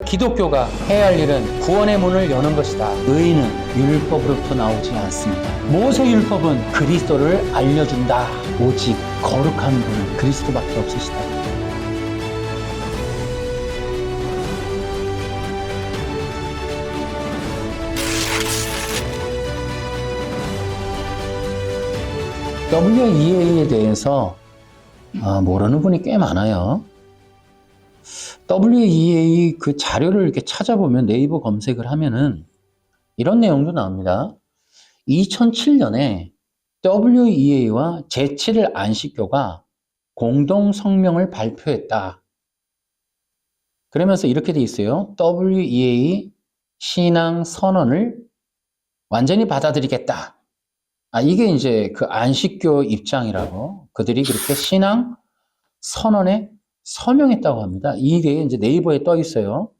기독교가 해야 할 일은 구원의 문을 여는 것이다. 의인은 율법으로부터 나오지 않습니다. 모세율법은 그리스도를 알려준다. 오직 거룩한 분은 그리스도밖에 없으시다. WEA에 대해서 모르는 분이 꽤 많아요. WEA 그 자료를 이렇게 찾아보면 네이버 검색을 하면은 이런 내용도 나옵니다. 2007년에 WEA와 제7일 안식교가 공동 성명을 발표했다. 그러면서 이렇게 돼 있어요. WEA 신앙 선언을 완전히 받아들이겠다. 이게 이제 그 안식교 입장이라고 그들이 그렇게 신앙 선언에 서명했다고 합니다. 이게 이제 네이버에 떠 있어요.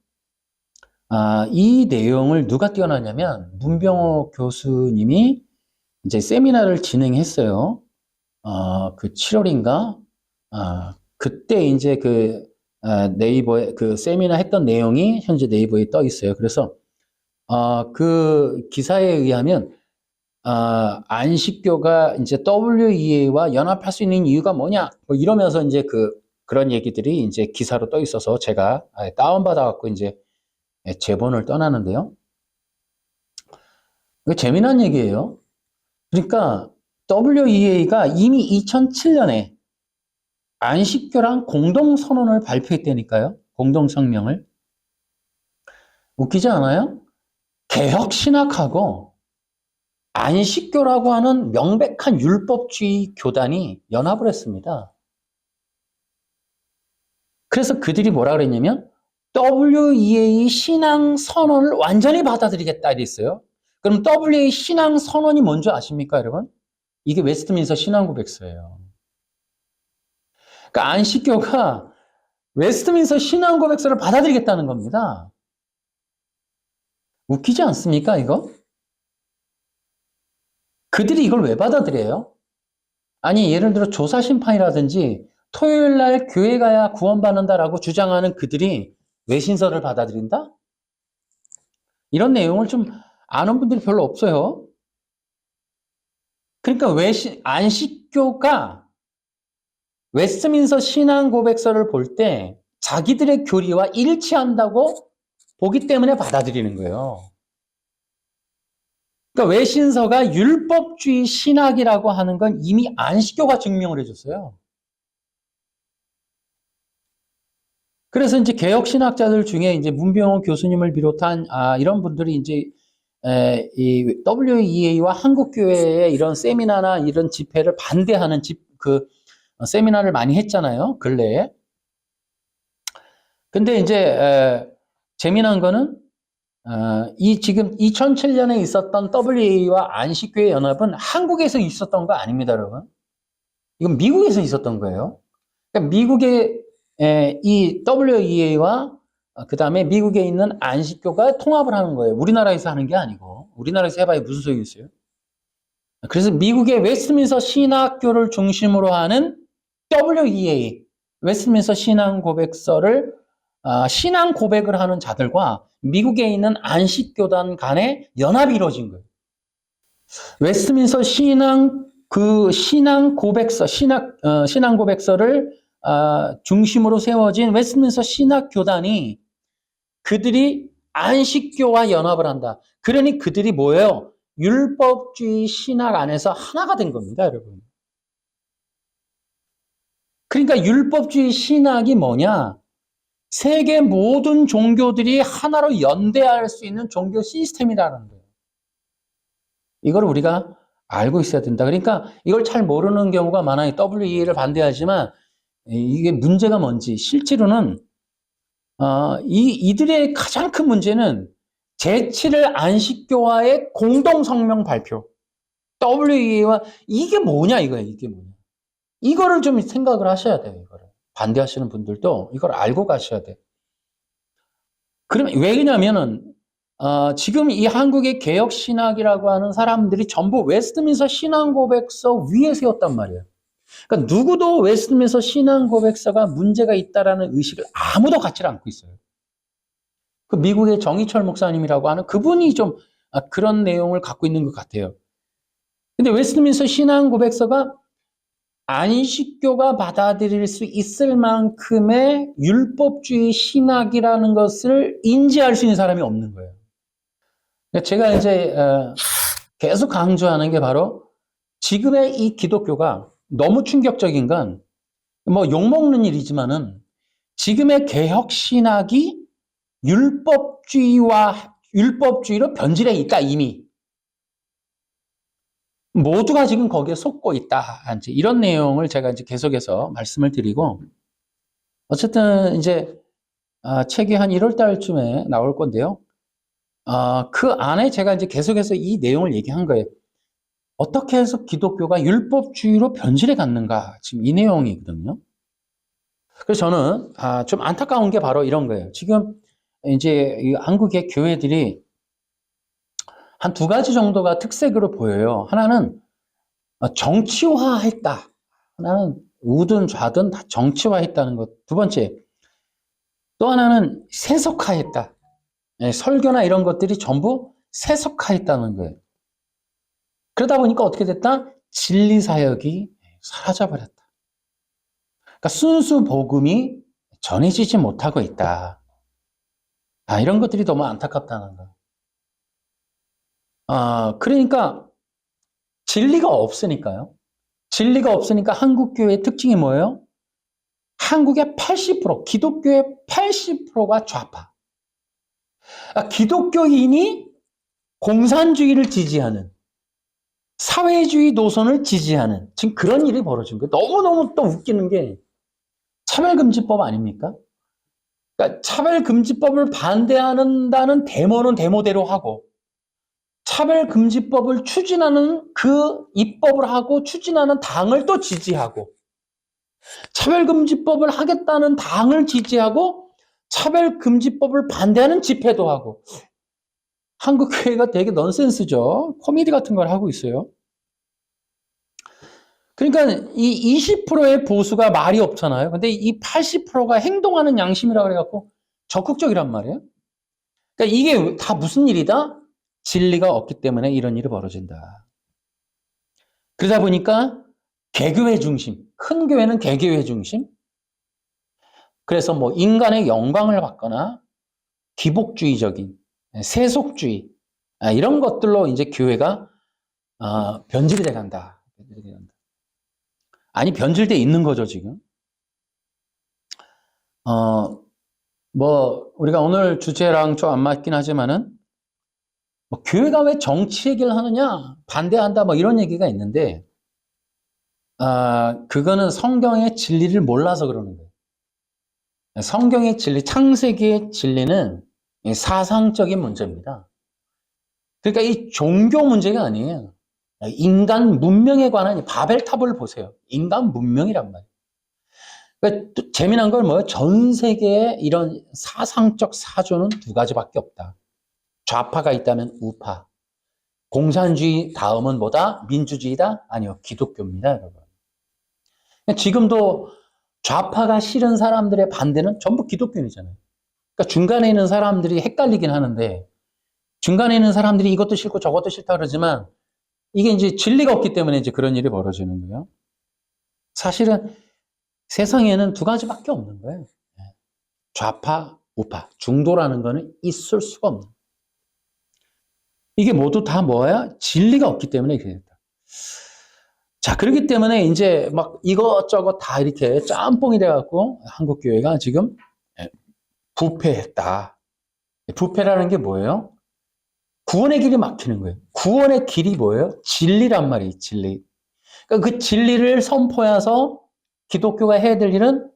이 내용을 누가 띄워놨냐면 문병호 교수님이 이제 세미나를 진행했어요. 그 7월인가? 그때 이제 그 네이버에 그 세미나 했던 내용이 현재 네이버에 떠 있어요. 그래서 그 기사에 의하면 안식교가 이제 WEA와 연합할 수 있는 이유가 뭐냐? 뭐 이러면서 이제 그런 얘기들이 이제 기사로 떠 있어서 제가 다운받아 갖고 이제 제본을 떠나는데요. 이거 재미난 얘기예요. 그러니까 WEA가 이미 2007년에 안식교랑 공동선언을 발표했다니까요. 공동성명을. 웃기지 않아요? 개혁신학하고 안식교라고 하는 명백한 율법주의 교단이 연합을 했습니다. 그래서 그들이 뭐라 그랬냐면 WEA 신앙 선언을 완전히 받아들이겠다 이랬어요. 그럼 WEA 신앙 선언이 뭔지 아십니까, 여러분? 이게 웨스트민스터 신앙고백서예요. 그러니까 안식교가 웨스트민스터 신앙고백서를 받아들이겠다는 겁니다. 웃기지 않습니까, 이거? 그들이 이걸 왜 받아들여요? 아니, 예를 들어 조사심판이라든지 토요일 날 교회 가야 구원받는다라고 주장하는 그들이 외신서를 받아들인다? 이런 내용을 좀 아는 분들이 별로 없어요. 그러니까 안식교가 웨스트민스터 신앙고백서를 볼 때 자기들의 교리와 일치한다고 보기 때문에 받아들이는 거예요. 그러니까 외신서가 율법주의 신학이라고 하는 건 이미 안식교가 증명을 해줬어요. 그래서 이제 개혁 신학자들 중에 이제 문병호 교수님을 비롯한 이런 분들이 이제 이 WEA와 한국교회의 이런 세미나나 이런 집회를 반대하는 세미나를 많이 했잖아요, 근래에. 근데 이제 재미난 거는 이 지금 2007년에 있었던 WEA와 안식교회 연합은 한국에서 있었던 거 아닙니다, 여러분. 이건 미국에서 있었던 거예요. 그러니까 미국의 이 WEA와 그 다음에 미국에 있는 안식교가 통합을 하는 거예요. 우리나라에서 하는 게 아니고. 우리나라에서 해봐야 무슨 소용이 있어요? 그래서 미국의 웨스트민스터 신학교를 중심으로 하는 WEA, 웨스트민스터 신앙 고백서를 신앙 고백을 하는 자들과 미국에 있는 안식교단 간의 연합이 이루어진 거예요. 웨스트민스터 신앙 고백서, 신앙 고백서를 중심으로 세워진 웨스트민스터 신학교단이 그들이 안식교와 연합을 한다. 그러니 그들이 뭐예요? 율법주의 신학 안에서 하나가 된 겁니다, 여러분. 그러니까 율법주의 신학이 뭐냐? 세계 모든 종교들이 하나로 연대할 수 있는 종교 시스템이라는 거예요. 이걸 우리가 알고 있어야 된다. 그러니까 이걸 잘 모르는 경우가 많아요. WEA를 반대하지만 이게 문제가 뭔지 실제로는 이들의 가장 큰 문제는 제7일 안식교와의 공동성명 발표. WEA와 이게 뭐냐 이거예요. 이게 뭐냐. 이거를 좀 생각을 하셔야 돼요. 이거를. 반대하시는 분들도 이걸 알고 가셔야 돼요. 그러면 왜냐면은 지금 이 한국의 개혁신학이라고 하는 사람들이 전부 웨스트민스터 신앙고백서 위에 세웠단 말이에요. 그러니까 누구도 웨스트민스터 신앙고백서가 문제가 있다라는 의식을 아무도 갖지 않고 있어요. 그 미국의 정희철 목사님이라고 하는 그분이 좀 그런 내용을 갖고 있는 것 같아요. 근데 웨스트민스터 신앙 고백서가 안식교가 받아들일 수 있을 만큼의 율법주의 신학이라는 것을 인지할 수 있는 사람이 없는 거예요. 제가 이제 계속 강조하는 게 바로 지금의 이 기독교가 너무 충격적인 건 뭐 욕먹는 일이지만은 지금의 개혁 신학이 율법주의로 변질해 있다 이미. 모두가 지금 거기에 속고 있다. 이제 이런 내용을 제가 이제 계속해서 말씀을 드리고 어쨌든 이제 책이 한 1월 달쯤에 나올 건데요. 그 안에 제가 이제 계속해서 이 내용을 얘기한 거예요. 어떻게 해서 기독교가 율법주의로 변질해 갔는가? 지금 이 내용이거든요. 그래서 저는 좀 안타까운 게 바로 이런 거예요. 지금 이제 이 한국의 교회들이 한 두 가지 정도가 특색으로 보여요. 하나는 정치화했다. 하나는 우든 좌든 다 정치화했다는 것. 두 번째, 또 하나는 세속화했다. 설교나 이런 것들이 전부 세속화했다는 거예요. 그러다 보니까 어떻게 됐다? 진리 사역이 사라져버렸다. 그러니까 순수 복음이 전해지지 못하고 있다. 이런 것들이 너무 안타깝다는 거예요. 그러니까 진리가 없으니까요. 진리가 없으니까 한국 교회의 특징이 뭐예요? 한국의 80%, 기독교의 80%가 좌파. 기독교인이 공산주의를 지지하는, 사회주의 노선을 지지하는 지금 그런 일이 벌어진 거예요. 너무너무 또 웃기는 게 차별금지법 아닙니까? 그러니까 차별금지법을 반대한다는 데모는 데모대로 하고 차별금지법을 추진하는 그 입법을 하고 추진하는 당을 또 지지하고 차별금지법을 하겠다는 당을 지지하고 차별금지법을 반대하는 집회도 하고 한국 교회가 되게 넌센스죠. 코미디 같은 걸 하고 있어요. 그러니까 이 20%의 보수가 말이 없잖아요. 근데 이 80%가 행동하는 양심이라고 그래갖고 적극적이란 말이에요. 그러니까 이게 다 무슨 일이다? 진리가 없기 때문에 이런 일이 벌어진다. 그러다 보니까 개교회 중심, 큰 교회는 개교회 중심. 그래서 뭐 인간의 영광을 받거나 기복주의적인 세속주의 이런 것들로 이제 교회가 변질이 돼 간다. 아니 변질돼 있는 거죠 지금. 뭐 우리가 오늘 주제랑 좀 안 맞긴 하지만은 뭐 교회가 왜 정치 얘기를 하느냐 반대한다 뭐 이런 얘기가 있는데 그거는 성경의 진리를 몰라서 그러는 거예요. 성경의 진리, 창세기의 진리는 사상적인 문제입니다. 그러니까 이 종교 문제가 아니에요. 인간 문명에 관한 바벨탑을 보세요. 인간 문명이란 말이에요. 그러니까 또 재미난 건 뭐예요? 전 세계에 이런 사상적 사조는 두 가지밖에 없다. 좌파가 있다면 우파. 공산주의 다음은 뭐다? 민주주의다? 아니요. 기독교입니다, 여러분. 지금도 좌파가 싫은 사람들의 반대는 전부 기독교인이잖아요. 그러니까 중간에 있는 사람들이 헷갈리긴 하는데 중간에 있는 사람들이 이것도 싫고 저것도 싫다 그러지만 이게 이제 진리가 없기 때문에 이제 그런 일이 벌어지는 거예요. 사실은 세상에는 두 가지밖에 없는 거예요. 좌파, 우파. 중도라는 거는 있을 수가 없는 거예요. 이게 모두 다 뭐야? 진리가 없기 때문에 이렇게 됐다. 자, 그렇기 때문에 이제 막 이것저것 다 이렇게 짬뽕이 돼갖고 한국 교회가 지금 부패했다. 부패라는 게 뭐예요? 구원의 길이 막히는 거예요. 구원의 길이 뭐예요? 진리란 말이에요, 진리. 그러니까 그 진리를 선포해서 기독교가 해야 될 일은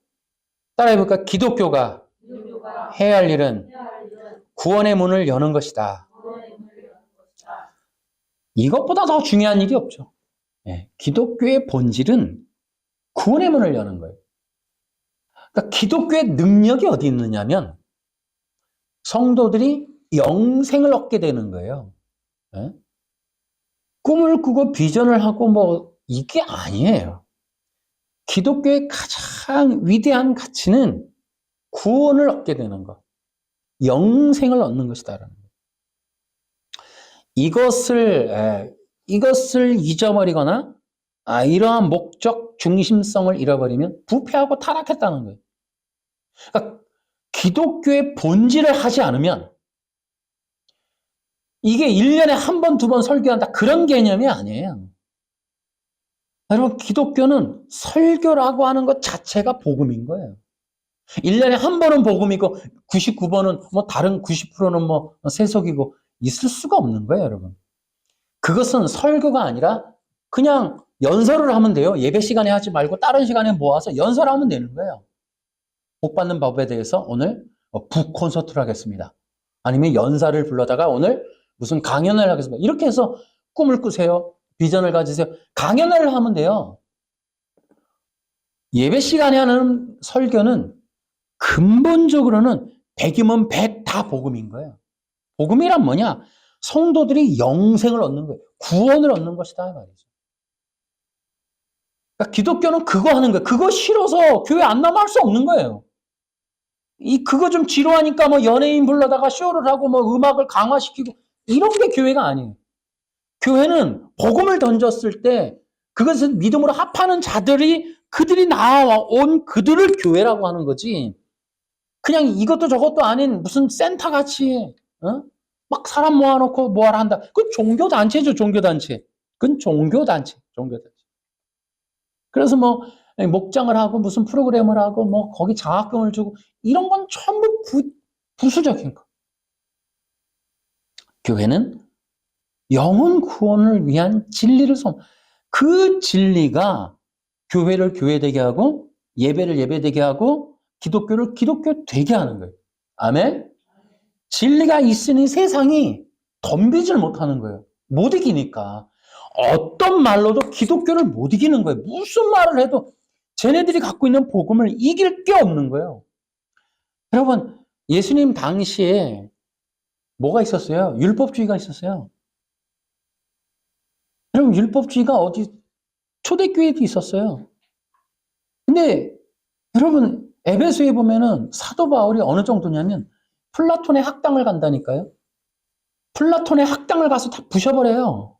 따라해볼까? 기독교가 해야 할 일은 구원의 문을 여는 것이다. 이것보다 더 중요한 일이 없죠. 기독교의 본질은 구원의 문을 여는 거예요. 그러니까 기독교의 능력이 어디 있느냐면 성도들이 영생을 얻게 되는 거예요. 꿈을 꾸고 비전을 하고 뭐 이게 아니에요. 기독교의 가장 위대한 가치는 구원을 얻게 되는 것. 영생을 얻는 것이다라는 거예요. 이것을 잊어버리거나 이러한 목적 중심성을 잃어버리면 부패하고 타락했다는 거예요. 그러니까 기독교의 본질을 하지 않으면 이게 1년에 한 번, 두 번 설교한다 그런 개념이 아니에요. 여러분, 기독교는 설교라고 하는 것 자체가 복음인 거예요. 1년에 한 번은 복음이고 99번은 뭐 다른 90%는 뭐 세속이고 있을 수가 없는 거예요, 여러분. 그것은 설교가 아니라 그냥 연설을 하면 돼요. 예배 시간에 하지 말고 다른 시간에 모아서 연설하면 되는 거예요. 복 받는 법에 대해서 오늘 북 콘서트를 하겠습니다. 아니면 연사를 불러다가 오늘 무슨 강연을 하겠습니다. 이렇게 해서 꿈을 꾸세요. 비전을 가지세요. 강연을 하면 돼요. 예배 시간에 하는 설교는 근본적으로는 100이면 100 다 복음인 거예요. 복음이란 뭐냐? 성도들이 영생을 얻는 거예요. 구원을 얻는 것이다 말이죠. 그러니까 기독교는 그거 하는 거예요. 그거 싫어서 교회 안 나면 할 수 없는 거예요. 그거 좀 지루하니까 뭐 연예인 불러다가 쇼를 하고 뭐 음악을 강화시키고 이런 게 교회가 아니에요. 교회는 복음을 던졌을 때 그것을 믿음으로 합하는 자들이 그들이 나온 그들을 교회라고 하는 거지. 그냥 이것도 저것도 아닌 무슨 센터같이 막 사람 모아놓고 뭐하라 한다. 그건 종교단체죠, 종교단체. 그건 종교단체. 그래서 뭐 목장을 하고 무슨 프로그램을 하고 뭐 거기 장학금을 주고 이런 건 전부 부수적인 거. 교회는 영혼 구원을 위한 진리를 그 진리가 교회를 교회되게 하고 예배를 예배되게 하고 기독교를 기독교 되게 하는 거예요. 아멘? 진리가 있으니 세상이 덤비질 못하는 거예요. 못 이기니까. 어떤 말로도 기독교를 못 이기는 거예요. 무슨 말을 해도 쟤네들이 갖고 있는 복음을 이길 게 없는 거예요. 여러분, 예수님 당시에 뭐가 있었어요? 율법주의가 있었어요. 여러분, 율법주의가 어디 초대교회도 있었어요. 근데 여러분, 에베소에 보면은 사도 바울이 어느 정도냐면 플라톤의 학당을 간다니까요. 플라톤의 학당을 가서 다 부셔버려요.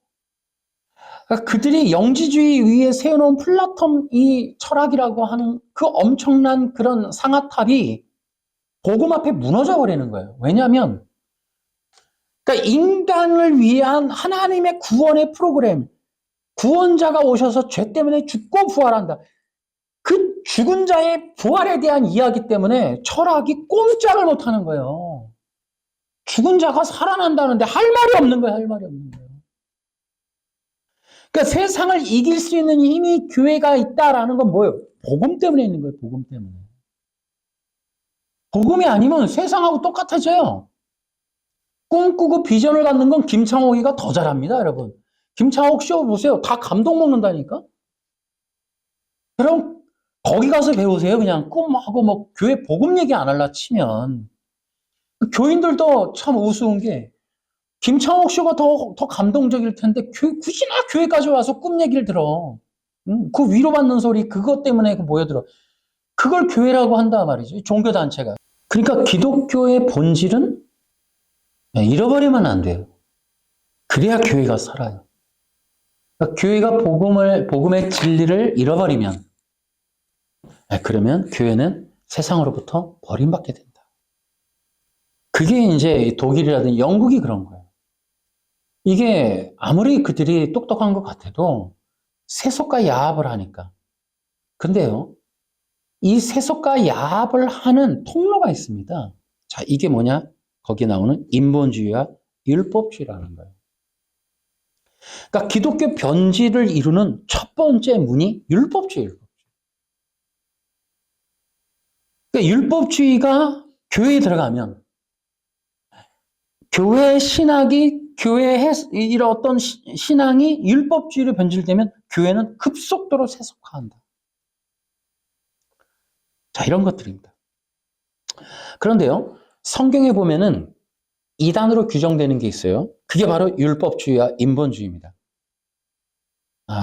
그러니까 그들이 영지주의 위에 세워놓은 플라톤 이 철학이라고 하는 그 엄청난 그런 상아탑이 복음 앞에 무너져 버리는 거예요. 왜냐하면 그러니까 인간을 위한 하나님의 구원의 프로그램, 구원자가 오셔서 죄 때문에 죽고 부활한다. 그 죽은 자의 부활에 대한 이야기 때문에 철학이 꼼짝을 못하는 거예요. 죽은 자가 살아난다는데 할 말이 없는 거예요. 할 말이 없는 거예요. 그러니까 세상을 이길 수 있는 힘이 교회가 있다라는 건 뭐예요? 복음 때문에 있는 거예요. 복음 때문에. 복음이 아니면 세상하고 똑같아져요. 꿈꾸고 비전을 갖는 건 김창옥이가 더 잘합니다, 여러분. 김창옥 쇼 보세요. 다 감동 먹는다니까? 그럼 거기 가서 배우세요. 그냥 꿈하고 뭐 교회 복음 얘기 안 할라 치면. 교인들도 참 우스운 게 김창옥 쇼가 더 감동적일 텐데 굳이나 교회까지 와서 꿈 얘기를 들어. 그 위로받는 소리 그것 때문에 모여들어. 그걸 교회라고 한다 말이죠. 종교단체가. 그러니까 기독교의 본질은 잃어버리면 안 돼요. 그래야 교회가 살아요. 그러니까 교회가 복음의 진리를 잃어버리면 그러면 교회는 세상으로부터 버림받게 된다. 그게 이제 독일이라든지 영국이 그런 거예요. 이게 아무리 그들이 똑똑한 것 같아도 세속과 야합을 하니까. 근데요, 이 세속과 야합을 하는 통로가 있습니다. 자, 이게 뭐냐? 거기 나오는 인본주의와 율법주의라는 거예요. 그러니까 기독교 변질을 이루는 첫 번째 문이 율법주의예요. 그러니까 율법주의가 교회에 들어가면 교회 신학이 교회의 이런 어떤 신앙이 율법주의로 변질되면 교회는 급속도로 세속화한다. 자, 이런 것들입니다. 그런데요, 성경에 보면은 이단으로 규정되는 게 있어요. 그게 바로 율법주의와 인본주의입니다.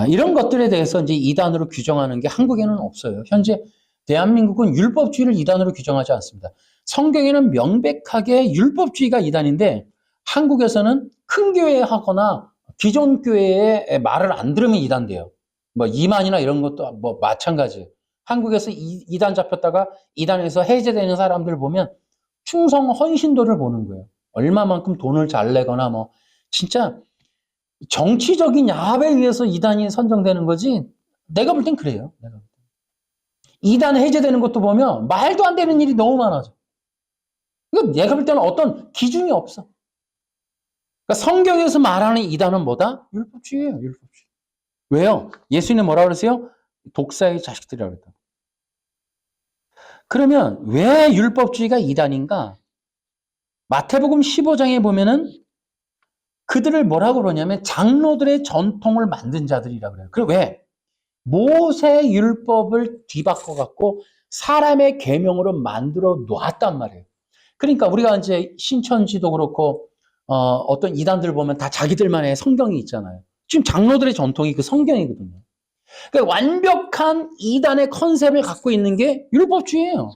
이런 것들에 대해서 이제 이단으로 규정하는 게 한국에는 없어요. 현재 대한민국은 율법주의를 이단으로 규정하지 않습니다. 성경에는 명백하게 율법주의가 이단인데 한국에서는 큰 교회 하거나 기존 교회의 말을 안 들으면 이단돼요. 뭐 이만이나 이런 것도 뭐 마찬가지. 한국에서 이단 잡혔다가 이단에서 해제되는 사람들 보면 충성 헌신도를 보는 거예요. 얼마만큼 돈을 잘 내거나 뭐 진짜 정치적인 야합에 의해서 이단이 선정되는 거지. 내가 볼 땐 그래요. 내가 볼 땐. 이단 해제되는 것도 보면 말도 안 되는 일이 너무 많아져. 이거 내가 볼 때는 어떤 기준이 없어. 그러니까 성경에서 말하는 이단은 뭐다? 율법주의예요. 율법주의. 왜요? 예수님 뭐라고 그랬어요? 독사의 자식들이라고 그랬다. 그러면 왜 율법주의가 이단인가? 마태복음 15장에 보면은 그들을 뭐라고 그러냐면 장로들의 전통을 만든 자들이라고 그래요. 그래 왜? 모세 율법을 뒤바꿔 갖고 사람의 계명으로 만들어 놨단 말이에요. 그러니까 우리가 이제 신천지도 그렇고 어떤 이단들 보면 다 자기들만의 성경이 있잖아요. 지금 장로들의 전통이 그 성경이거든요. 그러니까 완벽한 이단의 컨셉을 갖고 있는 게 율법주의예요.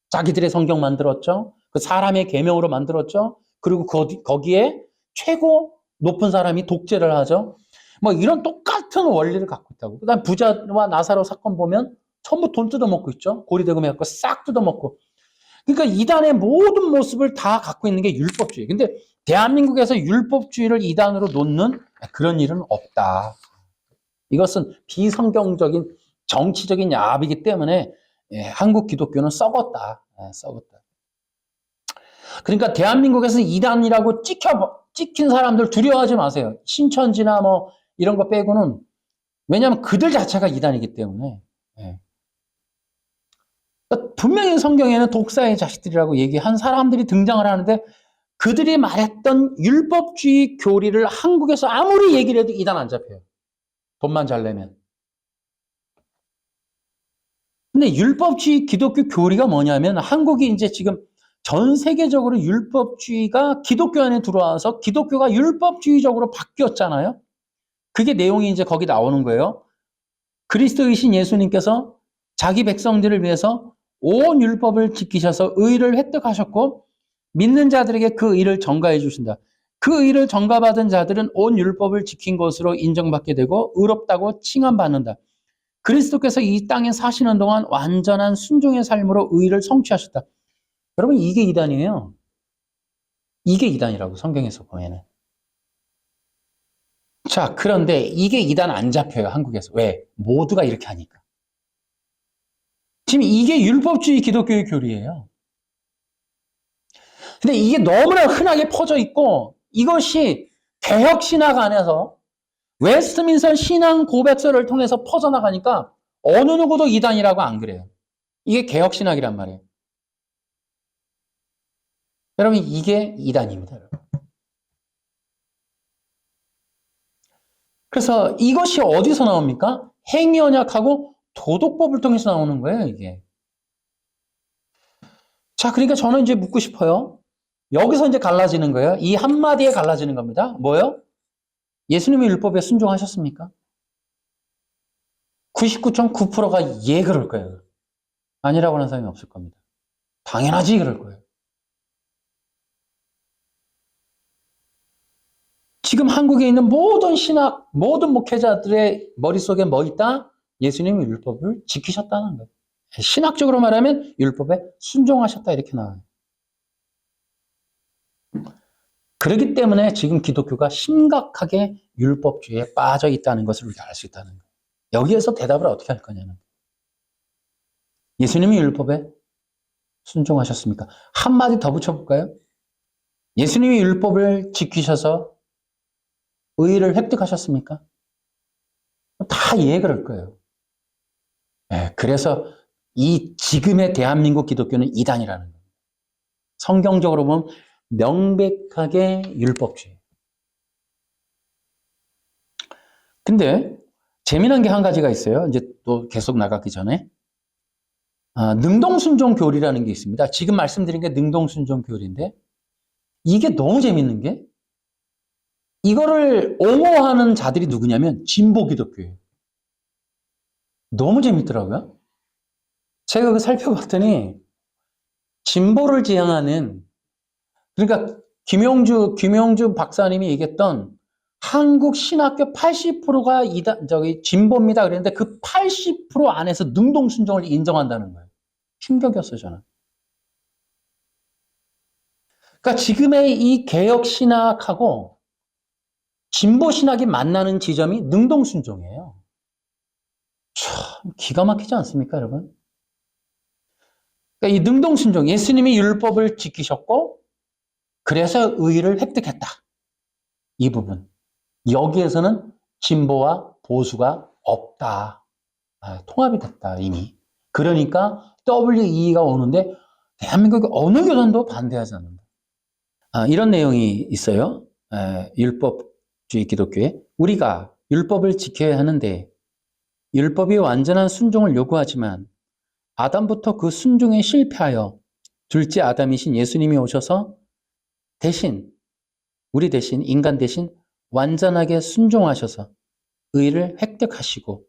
자기들의 성경 만들었죠. 그 사람의 계명으로 만들었죠. 그리고 거기에 최고 높은 사람이 독재를 하죠. 뭐 이런 똑같은 원리를 갖고 있다고. 그다음 부자와 나사로 사건 보면 전부 돈 뜯어먹고 있죠. 고리대금해 갖고 싹 뜯어먹고. 그러니까 이단의 모든 모습을 다 갖고 있는 게 율법주의. 근데 대한민국에서 율법주의를 이단으로 놓는 그런 일은 없다. 이것은 비성경적인 정치적인 야합이기 때문에 한국 기독교는 썩었다. 썩었다. 그러니까 대한민국에서 이단이라고 찍힌 사람들 두려워하지 마세요. 신천지나 뭐 이런 거 빼고는. 왜냐하면 그들 자체가 이단이기 때문에. 그러니까 분명히 성경에는 독사의 자식들이라고 얘기한 사람들이 등장을 하는데 그들이 말했던 율법주의 교리를 한국에서 아무리 얘기를 해도 이단 안 잡혀요. 돈만 잘 내면. 근데 율법주의 기독교 교리가 뭐냐면 한국이 이제 지금 전 세계적으로 율법주의가 기독교 안에 들어와서 기독교가 율법주의적으로 바뀌었잖아요. 그게 내용이 이제 거기 나오는 거예요. 그리스도이신 예수님께서 자기 백성들을 위해서 온 율법을 지키셔서 의를 획득하셨고 믿는 자들에게 그 의를 전가해 주신다. 그 의를 전가받은 자들은 온 율법을 지킨 것으로 인정받게 되고 의롭다고 칭함받는다. 그리스도께서 이 땅에 사시는 동안 완전한 순종의 삶으로 의를 성취하셨다. 여러분 이게 이단이에요. 이게 이단이라고 성경에서 보면은. 자, 그런데 이게 이단 안 잡혀요. 한국에서. 왜? 모두가 이렇게 하니까. 지금 이게 율법주의 기독교의 교리예요. 근데 이게 너무나 흔하게 퍼져 있고 이것이 개혁신학 안에서 웨스트민스터 신앙 고백서를 통해서 퍼져나가니까 어느 누구도 이단이라고 안 그래요. 이게 개혁신학이란 말이에요. 여러분 이게 이단입니다. 여러분. 그래서 이것이 어디서 나옵니까? 행위언약하고 도덕법을 통해서 나오는 거예요. 이게. 자, 그러니까 저는 이제 묻고 싶어요. 여기서 이제 갈라지는 거예요. 이 한마디에 갈라지는 겁니다. 뭐요? 예수님의 율법에 순종하셨습니까? 99.9%가 예 그럴 거예요. 아니라고 하는 사람이 없을 겁니다. 당연하지 그럴 거예요. 지금 한국에 있는 모든 신학, 모든 목회자들의 머릿속에 뭐 있다? 예수님의 율법을 지키셨다는 거예요. 신학적으로 말하면 율법에 순종하셨다 이렇게 나와요. 그렇기 때문에 지금 기독교가 심각하게 율법주의에 빠져 있다는 것을 우리가 알 수 있다는 거예요. 여기에서 대답을 어떻게 할 거냐는. 예수님이 율법에 순종하셨습니까? 한마디 더 붙여볼까요? 예수님이 율법을 지키셔서 의의를 획득하셨습니까? 다 예 그럴 거예요. 네, 그래서 이 지금의 대한민국 기독교는 이단이라는 거예요. 성경적으로 보면 명백하게 율법주의. 근데 재미난 게 한 가지가 있어요. 이제 또 계속 나가기 전에. 능동순종 교리라는 게 있습니다. 지금 말씀드린 게 능동순종 교리인데 이게 너무 재밌는 게 이거를 옹호하는 자들이 누구냐면 진보 기독교예요. 너무 재밌더라고요. 제가 그 살펴봤더니 진보를 지향하는, 그러니까 김용주 박사님이 얘기했던 한국 신학교 80%가 진보입니다. 그랬는데 그 80% 안에서 능동순종을 인정한다는 거예요. 충격이었어요, 저는. 그러니까 지금의 이 개혁신학하고 진보신학이 만나는 지점이 능동순종이에요. 참 기가 막히지 않습니까, 여러분? 그러니까 이 능동순종, 예수님이 율법을 지키셨고 그래서 의를 획득했다. 이 부분. 여기에서는 진보와 보수가 없다. 통합이 됐다, 이미. 그러니까 WE가 오는데 대한민국의 어느 교단도 반대하지 않는다. 이런 내용이 있어요. 율법주의 기독교에. 우리가 율법을 지켜야 하는데 율법이 완전한 순종을 요구하지만 아담부터 그 순종에 실패하여 둘째 아담이신 예수님이 오셔서 우리 대신, 인간 대신 완전하게 순종하셔서 의를 획득하시고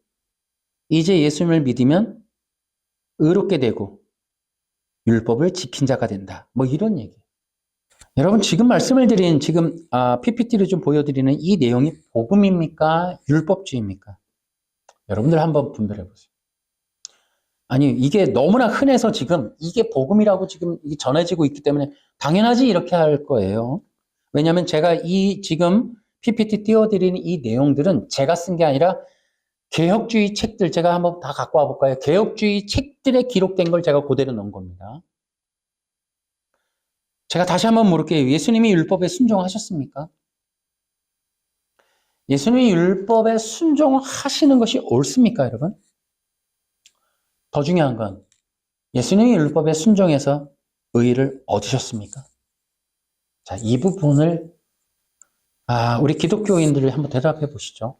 이제 예수님을 믿으면 의롭게 되고 율법을 지킨 자가 된다. 뭐 이런 얘기. 여러분 지금 말씀을 드린 PPT를 좀 보여드리는 이 내용이 복음입니까? 율법주의입니까? 여러분들 한번 분별해 보세요. 아니 이게 너무나 흔해서 지금 이게 복음이라고 지금 전해지고 있기 때문에 당연하지 이렇게 할 거예요. 왜냐하면 제가 지금 PPT 띄워드리는 이 내용들은 제가 쓴 게 아니라 개혁주의 책들 제가 한번 다 갖고 와볼까요? 개혁주의 책들에 기록된 걸 제가 그대로 넣은 겁니다. 제가 다시 한번 물을게요. 예수님이 율법에 순종하셨습니까? 예수님이 율법에 순종하시는 것이 옳습니까, 여러분? 더 중요한 건 예수님이 율법에 순종해서 의의를 얻으셨습니까? 자, 이 부분을 우리 기독교인들을 한번 대답해 보시죠.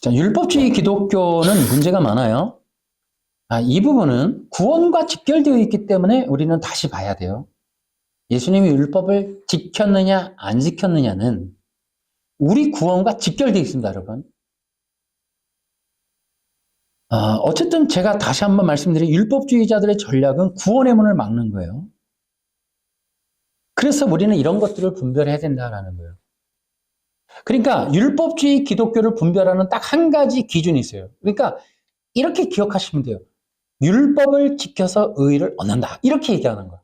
자, 율법주의 기독교는 문제가 많아요. 이 부분은 구원과 직결되어 있기 때문에 우리는 다시 봐야 돼요. 예수님이 율법을 지켰느냐 안 지켰느냐는 우리 구원과 직결되어 있습니다, 여러분. 어쨌든 제가 다시 한번 말씀드린 율법주의자들의 전략은 구원의 문을 막는 거예요. 그래서 우리는 이런 것들을 분별해야 된다는 거예요. 그러니까 율법주의 기독교를 분별하는 딱 한 가지 기준이 있어요. 그러니까 이렇게 기억하시면 돼요. 율법을 지켜서 의의를 얻는다. 이렇게 얘기하는 거예요.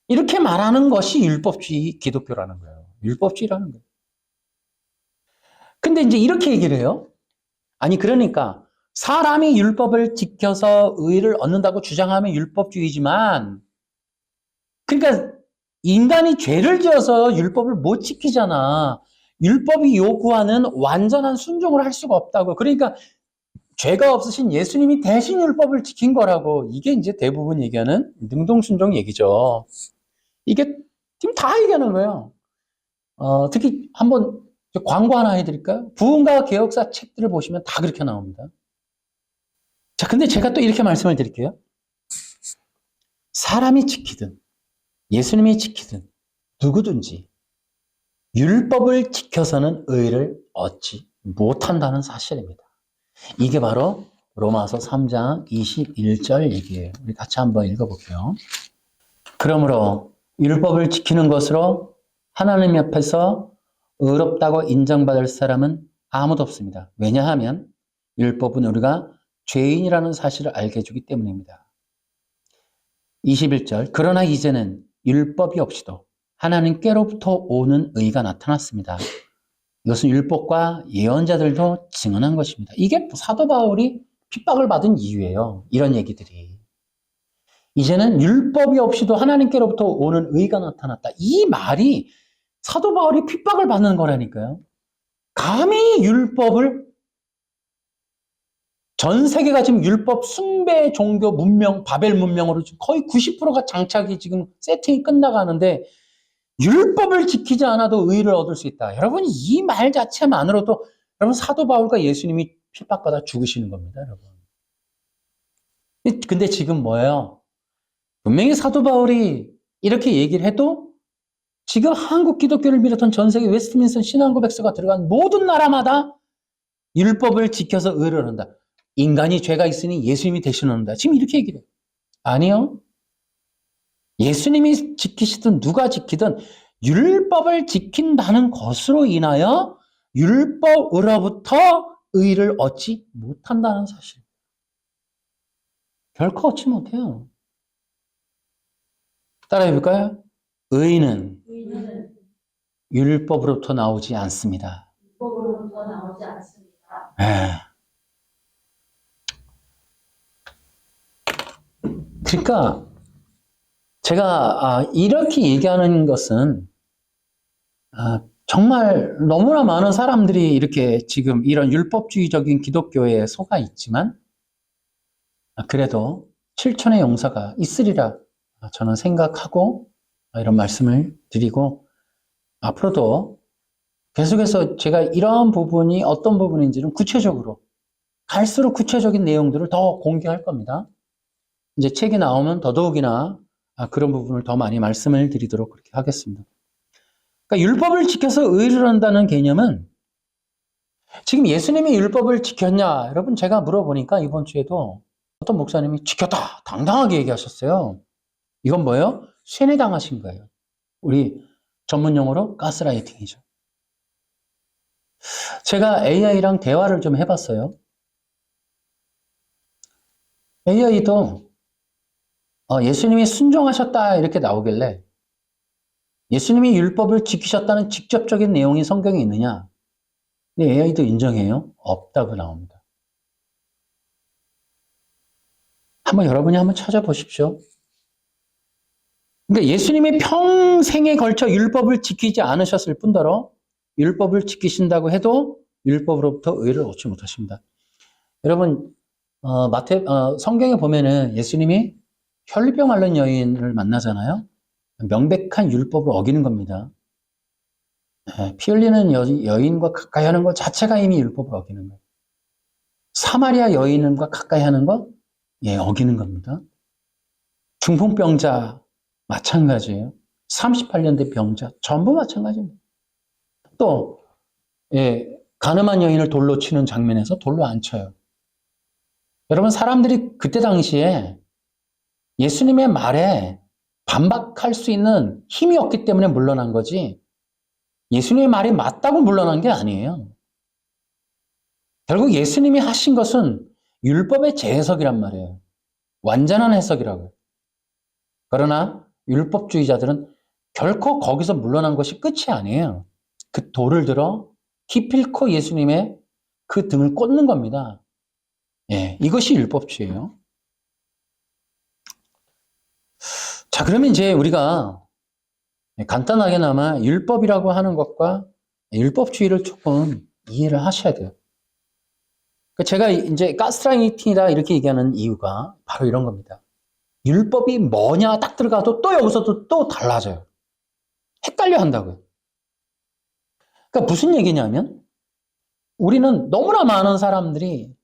이렇게 말하는 것이 율법주의 기독교라는 거예요. 율법주의라는 거예요. 근데 이제 이렇게 얘기를 해요. 아니 그러니까 사람이 율법을 지켜서 의의를 얻는다고 주장하면 율법주의지만 그러니까 인간이 죄를 지어서 율법을 못 지키잖아. 율법이 요구하는 완전한 순종을 할 수가 없다고. 그러니까 죄가 없으신 예수님이 대신 율법을 지킨 거라고. 이게 이제 대부분 얘기하는 능동순종 얘기죠. 이게 지금 다 얘기하는 거예요. 특히 한번 광고 하나 해드릴까요? 부흥과 개혁사 책들을 보시면 다 그렇게 나옵니다. 자, 근데 제가 또 이렇게 말씀을 드릴게요. 사람이 지키든 예수님이 지키든 누구든지 율법을 지켜서는 의를 얻지 못한다는 사실입니다. 이게 바로 로마서 3장 21절 얘기예요. 우리 같이 한번 읽어볼게요. 그러므로 율법을 지키는 것으로 하나님 앞에서 의롭다고 인정받을 사람은 아무도 없습니다. 왜냐하면 율법은 우리가 죄인이라는 사실을 알게 해주기 때문입니다. 21절 그러나 이제는 율법이 없이도 하나님께로부터 오는 의가 나타났습니다. 이것은 율법과 예언자들도 증언한 것입니다. 이게 사도 바울이 핍박을 받은 이유예요. 이런 얘기들이. 이제는 율법이 없이도 하나님께로부터 오는 의가 나타났다. 이 말이 사도 바울이 핍박을 받는 거라니까요. 감히 율법을 전 세계가 지금 율법 숭배 종교 문명, 바벨 문명으로 거의 90%가 장착이 지금 세팅이 끝나가는데 율법을 지키지 않아도 의를 얻을 수 있다. 여러분 이 말 자체만으로도 여러분 사도 바울과 예수님이 핍박받아 죽으시는 겁니다, 여러분. 근데 지금 뭐예요? 분명히 사도 바울이 이렇게 얘기를 해도 지금 한국 기독교를 비롯한 전 세계 웨스트민스터 신앙고백서가 들어간 모든 나라마다 율법을 지켜서 의를 얻는다. 인간이 죄가 있으니 예수님이 대신한다. 지금 이렇게 얘기를 해요. 아니요. 예수님이 지키시든 누가 지키든 율법을 지킨다는 것으로 인하여 율법으로부터 의를 얻지 못한다는 사실. 결코 얻지 못해요. 따라해 볼까요? 의는 율법으로부터 나오지 않습니다. 율법으로부터 나오지 않습니다. 그러니까 제가 이렇게 얘기하는 것은 정말 너무나 많은 사람들이 이렇게 지금 이런 율법주의적인 기독교에 속아 있지만 그래도 실천의 용사가 있으리라 저는 생각하고 이런 말씀을 드리고 앞으로도 계속해서 제가 이러한 부분이 어떤 부분인지는 구체적으로 갈수록 구체적인 내용들을 더 공개할 겁니다. 이제 책이 나오면 더더욱이나 그런 부분을 더 많이 말씀을 드리도록 그렇게 하겠습니다. 그러니까 율법을 지켜서 의를 한다는 개념은 지금 예수님이 율법을 지켰냐? 여러분 제가 물어보니까 이번 주에도 어떤 목사님이 지켰다 당당하게 얘기하셨어요. 이건 뭐예요? 세뇌당하신 거예요. 우리 전문 용어로 가스라이팅이죠. 제가 AI랑 대화를 좀 해봤어요. AI도 예수님이 순종하셨다 이렇게 나오길래 예수님이 율법을 지키셨다는 직접적인 내용이 성경에 있느냐? 근데 AI도 인정해요. 없다고 나옵니다. 여러분이 한번 찾아보십시오. 그러니까 예수님이 평생에 걸쳐 율법을 지키지 않으셨을 뿐더러 율법을 지키신다고 해도 율법으로부터 의를 얻지 못하십니다. 여러분 성경에 보면은 예수님이 혈류병 앓는 여인을 만나잖아요. 명백한 율법을 어기는 겁니다. 피 흘리는 여인과 가까이 하는 것 자체가 이미 율법을 어기는 거예요. 사마리아 여인과 가까이 하는 것 어기는 겁니다. 중풍병자 마찬가지예요. 38년 된 병자 전부 마찬가지입니다. 또 가늠한 여인을 돌로 치는 장면에서 돌로 안 쳐요. 여러분 사람들이 그때 당시에 예수님의 말에 반박할 수 있는 힘이 없기 때문에 물러난 거지 예수님의 말이 맞다고 물러난 게 아니에요. 결국 예수님이 하신 것은 율법의 재해석이란 말이에요. 완전한 해석이라고요. 그러나 율법주의자들은 결코 거기서 물러난 것이 끝이 아니에요. 그 돌을 들어 기필코 예수님의 그 등을 꽂는 겁니다. 이것이 율법주의예요. 자, 그러면 이제 우리가 간단하게나마 율법이라고 하는 것과 율법주의를 조금 이해를 하셔야 돼요. 제가 이제 가스라이팅이다 이렇게 얘기하는 이유가 바로 이런 겁니다. 율법이 뭐냐 딱 들어가도 또 여기서도 또 달라져요. 헷갈려 한다고요. 그러니까 무슨 얘기냐면 우리는 너무나 많은 사람들이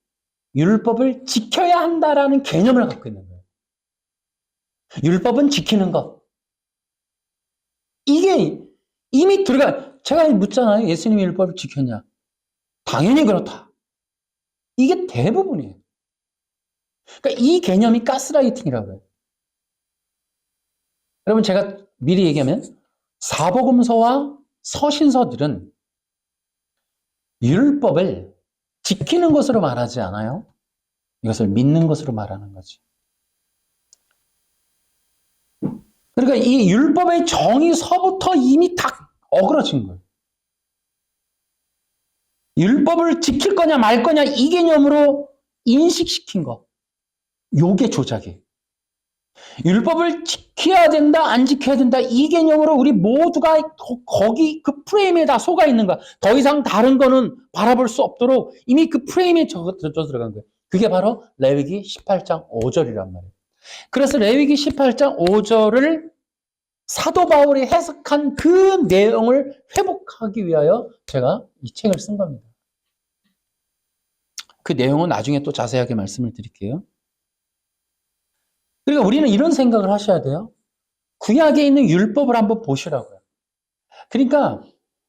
율법을 지켜야 한다라는 개념을 갖고 있는 거예요. 율법은 지키는 것. 이게 이미 제가 묻잖아요. 예수님이 율법을 지켰냐? 당연히 그렇다. 이게 대부분이에요. 그러니까 이 개념이 가스라이팅이라고 해요. 여러분 제가 미리 얘기하면 사복음서와 서신서들은 율법을 지키는 것으로 말하지 않아요. 이것을 믿는 것으로 말하는 거지. 그러니까 이 율법의 정의서부터 이미 다 어그러진 거예요. 율법을 지킬 거냐 말 거냐 이 개념으로 인식시킨 거. 요게 조작이에요. 율법을 지켜야 된다 안 지켜야 된다 이 개념으로 우리 모두가 거기 그 프레임에 다 속아 있는 거야. 더 이상 다른 거는 바라볼 수 없도록 이미 그 프레임에 젖어 들어간 거예요. 그게 바로 레위기 18장 5절이란 말이에요. 그래서 레위기 18장 5절을 사도 바울이 해석한 그 내용을 회복하기 위하여 제가 이 책을 쓴 겁니다. 그 내용은 나중에 또 자세하게 말씀을 드릴게요. 그러니까 우리는 이런 생각을 하셔야 돼요. 구약에 있는 율법을 한번 보시라고요. 그러니까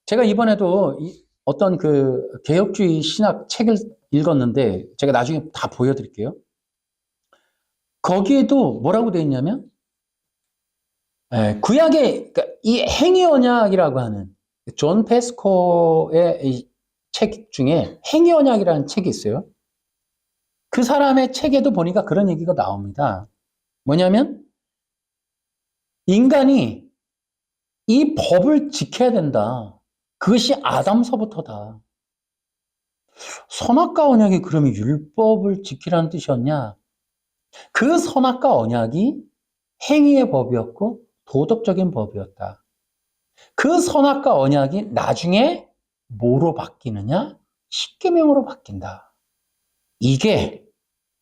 제가 이번에도 어떤 그 개혁주의 신학 책을 읽었는데 제가 나중에 다 보여드릴게요. 거기에도 뭐라고 되어 있냐면 구약의 그러니까 이 행위 언약이라고 하는 존 페스코의 이 책 중에 행위 언약이라는 책이 있어요. 그 사람의 책에도 보니까 그런 얘기가 나옵니다. 뭐냐면 인간이 이 법을 지켜야 된다. 그것이 아담서부터다. 선악과 언약이 그러면 율법을 지키라는 뜻이었냐? 그 선악과 언약이 행위의 법이었고 도덕적인 법이었다. 그 선악과 언약이 나중에 뭐로 바뀌느냐? 십계명으로 바뀐다. 이게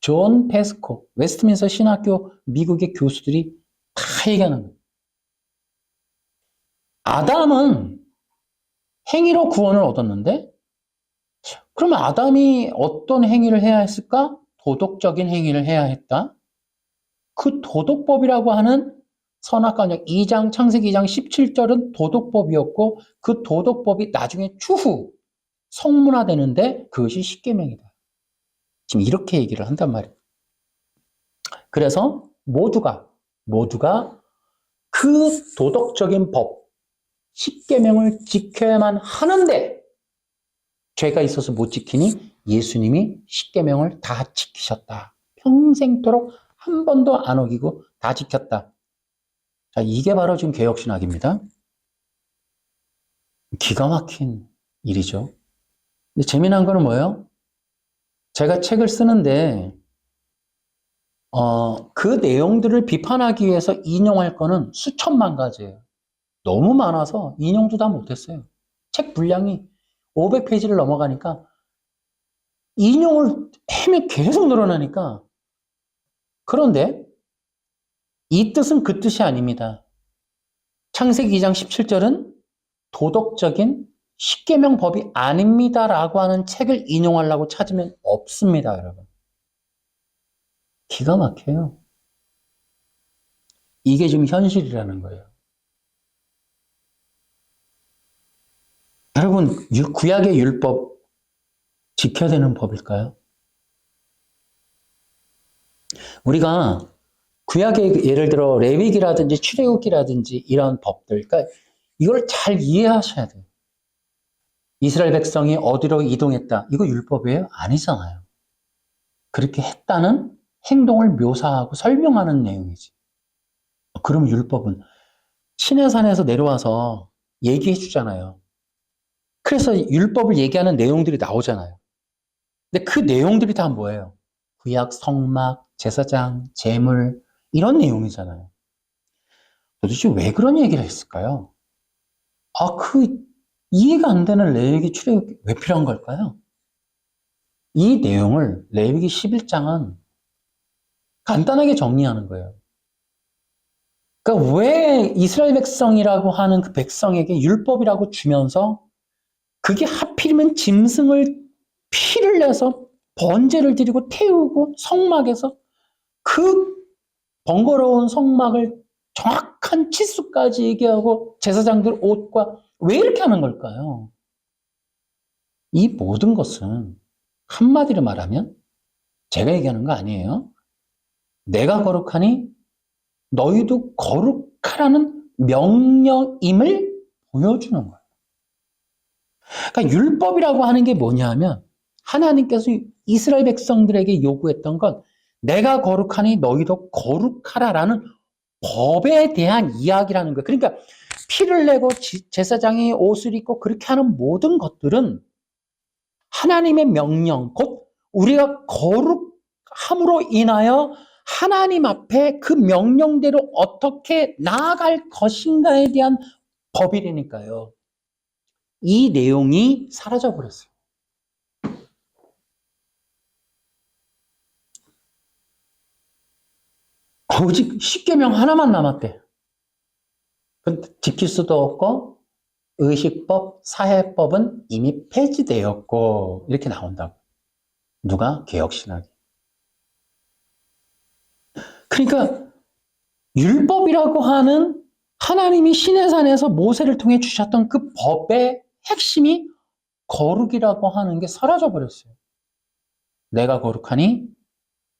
존 페스코, 웨스트민스터 신학교 미국의 교수들이 다 얘기하는 거예요. 아담은 행위로 구원을 얻었는데 그러면 아담이 어떤 행위를 해야 했을까? 도덕적인 행위를 해야 했다. 그 도덕법이라고 하는 선악과 언약 2장 창세기 2장 17절은 도덕법이었고 그 도덕법이 나중에 추후 성문화되는데 그것이 십계명이다. 지금 이렇게 얘기를 한단 말이에요. 그래서 모두가 그 도덕적인 법 십계명을 지켜야만 하는데 죄가 있어서 못 지키니 예수님이 십계명을 다 지키셨다. 평생토록 한 번도 안 어기고 다 지켰다. 자, 이게 바로 지금 개혁신학입니다. 기가 막힌 일이죠. 근데 재미난 거는 뭐예요? 제가 책을 쓰는데 그 내용들을 비판하기 위해서 인용할 거는 수천만 가지예요. 너무 많아서 인용도 다 못했어요. 책 분량이 500페이지를 넘어가니까 인용을 하면 계속 늘어나니까. 그런데 이 뜻은 그 뜻이 아닙니다. 창세기 2장 17절은 도덕적인 십계명 법이 아닙니다라고 하는 책을 인용하려고 찾으면 없습니다, 여러분. 기가 막혀요. 이게 지금 현실이라는 거예요. 여러분, 구약의 율법 지켜야 되는 법일까요? 우리가 구약의 예를 들어 레위기라든지 출애굽기라든지 이런 법들, 그러니까 이걸 잘 이해하셔야 돼요. 이스라엘 백성이 어디로 이동했다. 이거 율법이에요? 아니잖아요. 그렇게 했다는 행동을 묘사하고 설명하는 내용이지. 그럼 율법은 시내산에서 내려와서 얘기해 주잖아요. 그래서 율법을 얘기하는 내용들이 나오잖아요. 근데 그 내용들이 다 뭐예요? 구약, 성막, 제사장, 제물 이런 내용이잖아요. 도대체 왜 그런 얘기를 했을까요? 이해가 안 되는 레위기 출애굽기 왜 필요한 걸까요? 이 내용을 레위기 11장은 간단하게 정리하는 거예요. 그러니까 왜 이스라엘 백성이라고 하는 그 백성에게 율법이라고 주면서 그게 하필이면 짐승을 피를 내서 번제를 드리고 태우고 성막에서 그 번거로운 성막을 정확한 치수까지 얘기하고 제사장들 옷과 왜 이렇게 하는 걸까요? 이 모든 것은 한마디로 말하면 제가 얘기하는 거 아니에요. 내가 거룩하니 너희도 거룩하라는 명령임을 보여주는 거예요. 그러니까 율법이라고 하는 게 뭐냐면 하나님께서 이스라엘 백성들에게 요구했던 건 내가 거룩하니 너희도 거룩하라라는 법에 대한 이야기라는 거예요. 그러니까 피를 내고 제사장이 옷을 입고 그렇게 하는 모든 것들은 하나님의 명령, 곧 우리가 거룩함으로 인하여 하나님 앞에 그 명령대로 어떻게 나아갈 것인가에 대한 법이라니까요. 이 내용이 사라져버렸어요. 오직 십계명 하나만 남았대. 지킬 수도 없고 의식법, 사회법은 이미 폐지되었고 이렇게 나온다고. 누가? 개혁신학이. 그러니까 율법이라고 하는 하나님이 시내산에서 모세를 통해 주셨던 그 법의 핵심이 거룩이라고 하는 게 사라져 버렸어요. 내가 거룩하니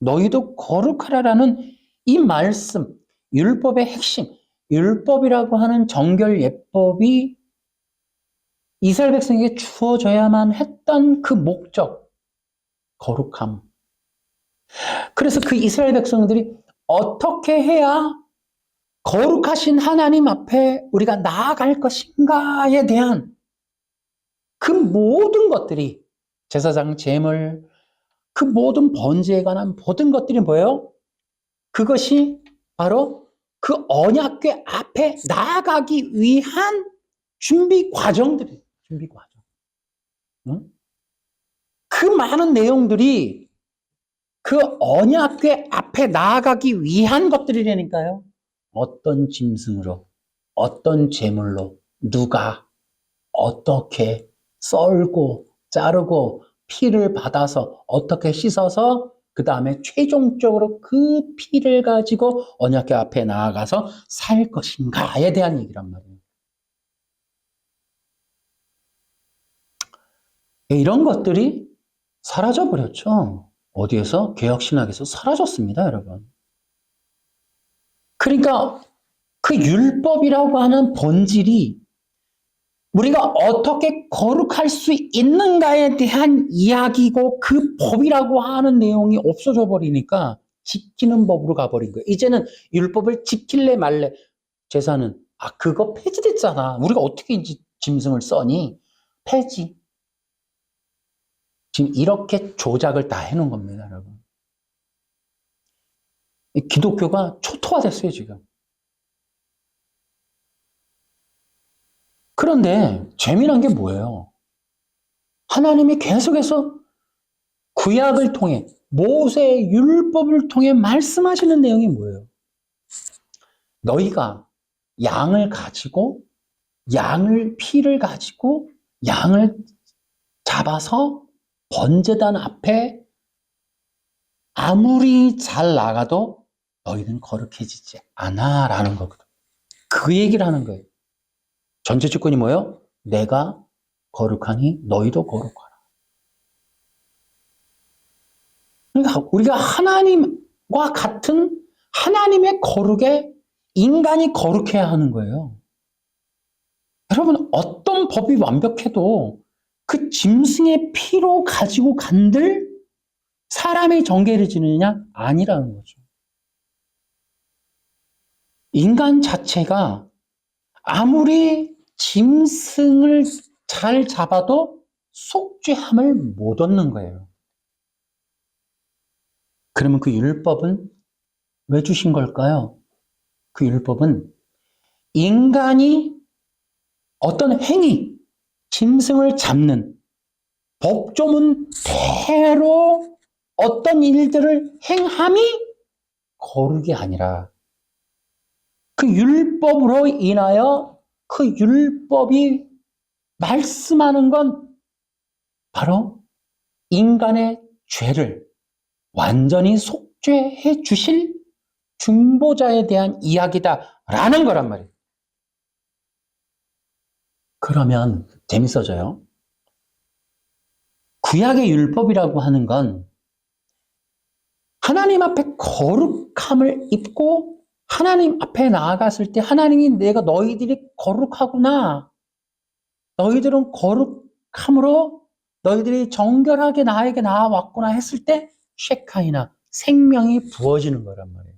너희도 거룩하라라는 이 말씀, 율법의 핵심, 율법이라고 하는 정결 예법이 이스라엘 백성에게 주어져야만 했던 그 목적, 거룩함. 그래서 그 이스라엘 백성들이 어떻게 해야 거룩하신 하나님 앞에 우리가 나아갈 것인가에 대한 그 모든 것들이 제사장 제물, 그 모든 번제에 관한 모든 것들이 뭐예요? 그것이 바로 그 언약궤 앞에 나아가기 위한 준비 과정들이에요. 준비 과정. 응? 그 많은 내용들이 그 언약궤 앞에 나아가기 위한 것들이라니까요. 어떤 짐승으로, 어떤 제물로, 누가, 어떻게 썰고, 자르고, 피를 받아서, 어떻게 씻어서, 그 다음에 최종적으로 그 피를 가지고 언약궤 앞에 나아가서 살 것인가에 대한 얘기란 말이에요. 이런 것들이 사라져버렸죠. 어디에서? 개혁신학에서 사라졌습니다, 여러분. 그러니까 그 율법이라고 하는 본질이 우리가 어떻게 거룩할 수 있는가에 대한 이야기고 그 법이라고 하는 내용이 없어져 버리니까 지키는 법으로 가버린 거예요. 이제는 율법을 지킬래 말래. 제사는 그거 폐지됐잖아. 우리가 어떻게 이제 짐승을 써니? 폐지. 지금 이렇게 조작을 다 해놓은 겁니다, 여러분. 기독교가 초토화됐어요, 지금. 그런데 재미난 게 뭐예요? 하나님이 계속해서 구약을 통해 모세의 율법을 통해 말씀하시는 내용이 뭐예요? 너희가 양을 가지고 피를 가지고 양을 잡아서 번제단 앞에 아무리 잘 나가도 너희는 거룩해지지 않아 라는 거거든. 그 얘기를 하는 거예요. 전제 조건이 뭐예요? 내가 거룩하니 너희도 거룩하라. 그러니까 우리가 하나님과 같은 하나님의 거룩에 인간이 거룩해야 하는 거예요. 여러분, 어떤 법이 완벽해도 그 짐승의 피로 가지고 간들 사람의 정죄를 지느냐? 아니라는 거죠. 인간 자체가 아무리 짐승을 잘 잡아도 속죄함을 못 얻는 거예요. 그러면 그 율법은 왜 주신 걸까요? 그 율법은 인간이 어떤 행위, 짐승을 잡는 법조문대로 어떤 일들을 행함이 거룩이 아니라 그 율법으로 인하여 그 율법이 말씀하는 건 바로 인간의 죄를 완전히 속죄해 주실 중보자에 대한 이야기다라는 거란 말이에요. 그러면 재밌어져요. 구약의 율법이라고 하는 건 하나님 앞에 거룩함을 입고 하나님 앞에 나아갔을 때 하나님이 내가 너희들이 거룩하구나. 너희들은 거룩함으로 너희들이 정결하게 나에게 나아왔구나 했을 때 쉐카이나 생명이 부어지는 거란 말이에요.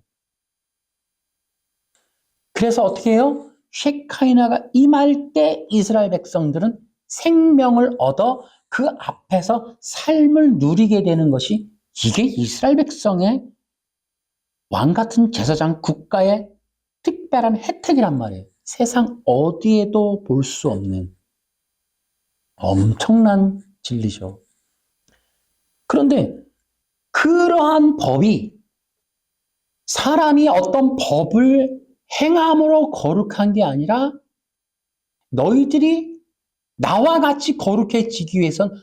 그래서 어떻게 해요? 쉐카이나가 임할 때 이스라엘 백성들은 생명을 얻어 그 앞에서 삶을 누리게 되는 것이 이게 이스라엘 백성의 왕 같은 제사장 국가의 특별한 혜택이란 말이에요. 세상 어디에도 볼 수 없는 엄청난 진리죠. 그런데 그러한 법이 사람이 어떤 법을 행함으로 거룩한 게 아니라 너희들이 나와 같이 거룩해지기 위해선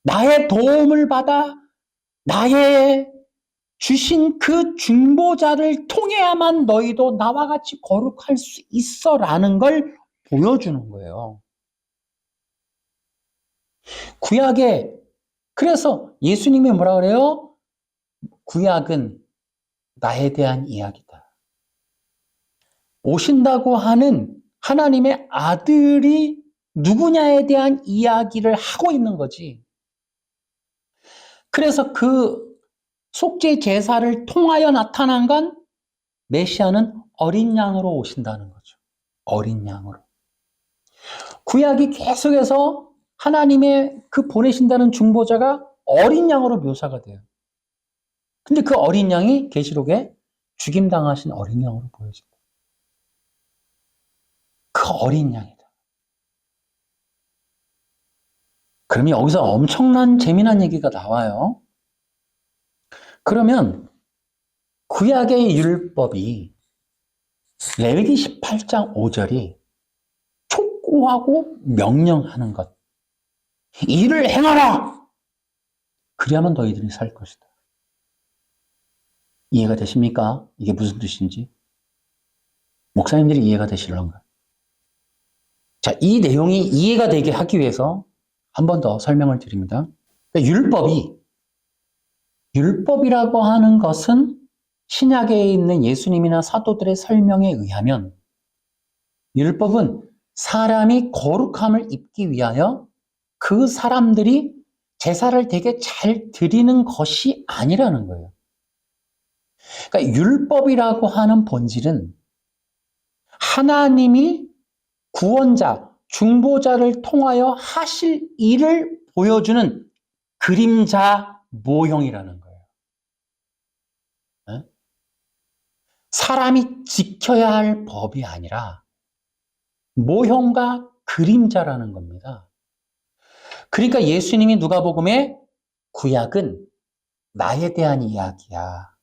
나의 도움을 받아 나의 주신 그 중보자를 통해야만 너희도 나와 같이 거룩할 수 있어 라는 걸 보여주는 거예요. 구약에 그래서 예수님이 뭐라 그래요? 구약은 나에 대한 이야기다. 오신다고 하는 하나님의 아들이 누구냐에 대한 이야기를 하고 있는 거지. 그래서 그 속죄 제사를 통하여 나타난 건 메시아는 어린 양으로 오신다는 거죠. 어린 양으로. 구약이 계속해서 하나님의 그 보내신다는 중보자가 어린 양으로 묘사가 돼요. 근데 그 어린 양이 계시록에 죽임당하신 어린 양으로 보여진다. 그 어린 양이다. 그러면 여기서 엄청난 재미난 얘기가 나와요. 그러면 구약의 율법이 레위기 18장 5절이 촉구하고 명령하는 것. 이를 행하라! 그리하면 너희들이 살 것이다. 이해가 되십니까? 이게 무슨 뜻인지? 목사님들이 이해가 되실런가? 자, 이 내용이 이해가 되게 하기 위해서 한 번 더 설명을 드립니다. 그러니까 율법이라고 하는 것은 신약에 있는 예수님이나 사도들의 설명에 의하면 율법은 사람이 거룩함을 입기 위하여 그 사람들이 제사를 되게 잘 드리는 것이 아니라는 거예요. 그러니까 율법이라고 하는 본질은 하나님이 구원자, 중보자를 통하여 하실 일을 보여주는 그림자 모형이라는 거예요. 사람이 지켜야 할 법이 아니라 모형과 그림자라는 겁니다. 그러니까 예수님이 누가복음에 구약은 나에 대한 이야기야.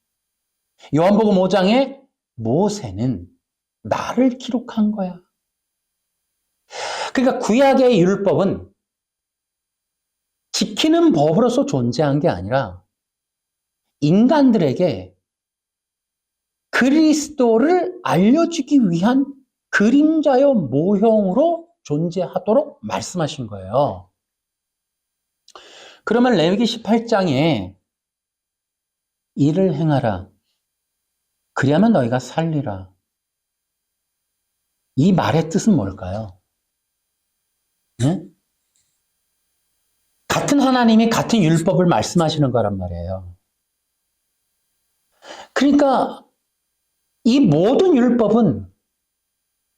요한복음 5장에 모세는 나를 기록한 거야. 그러니까 구약의 율법은 지키는 법으로서 존재한 게 아니라 인간들에게 그리스도를 알려주기 위한 그림자요 모형으로 존재하도록 말씀하신 거예요. 그러면 레위기 18장에 이를 행하라. 그리하면 너희가 살리라. 이 말의 뜻은 뭘까요? 네? 같은 하나님이 같은 율법을 말씀하시는 거란 말이에요. 그러니까 이 모든 율법은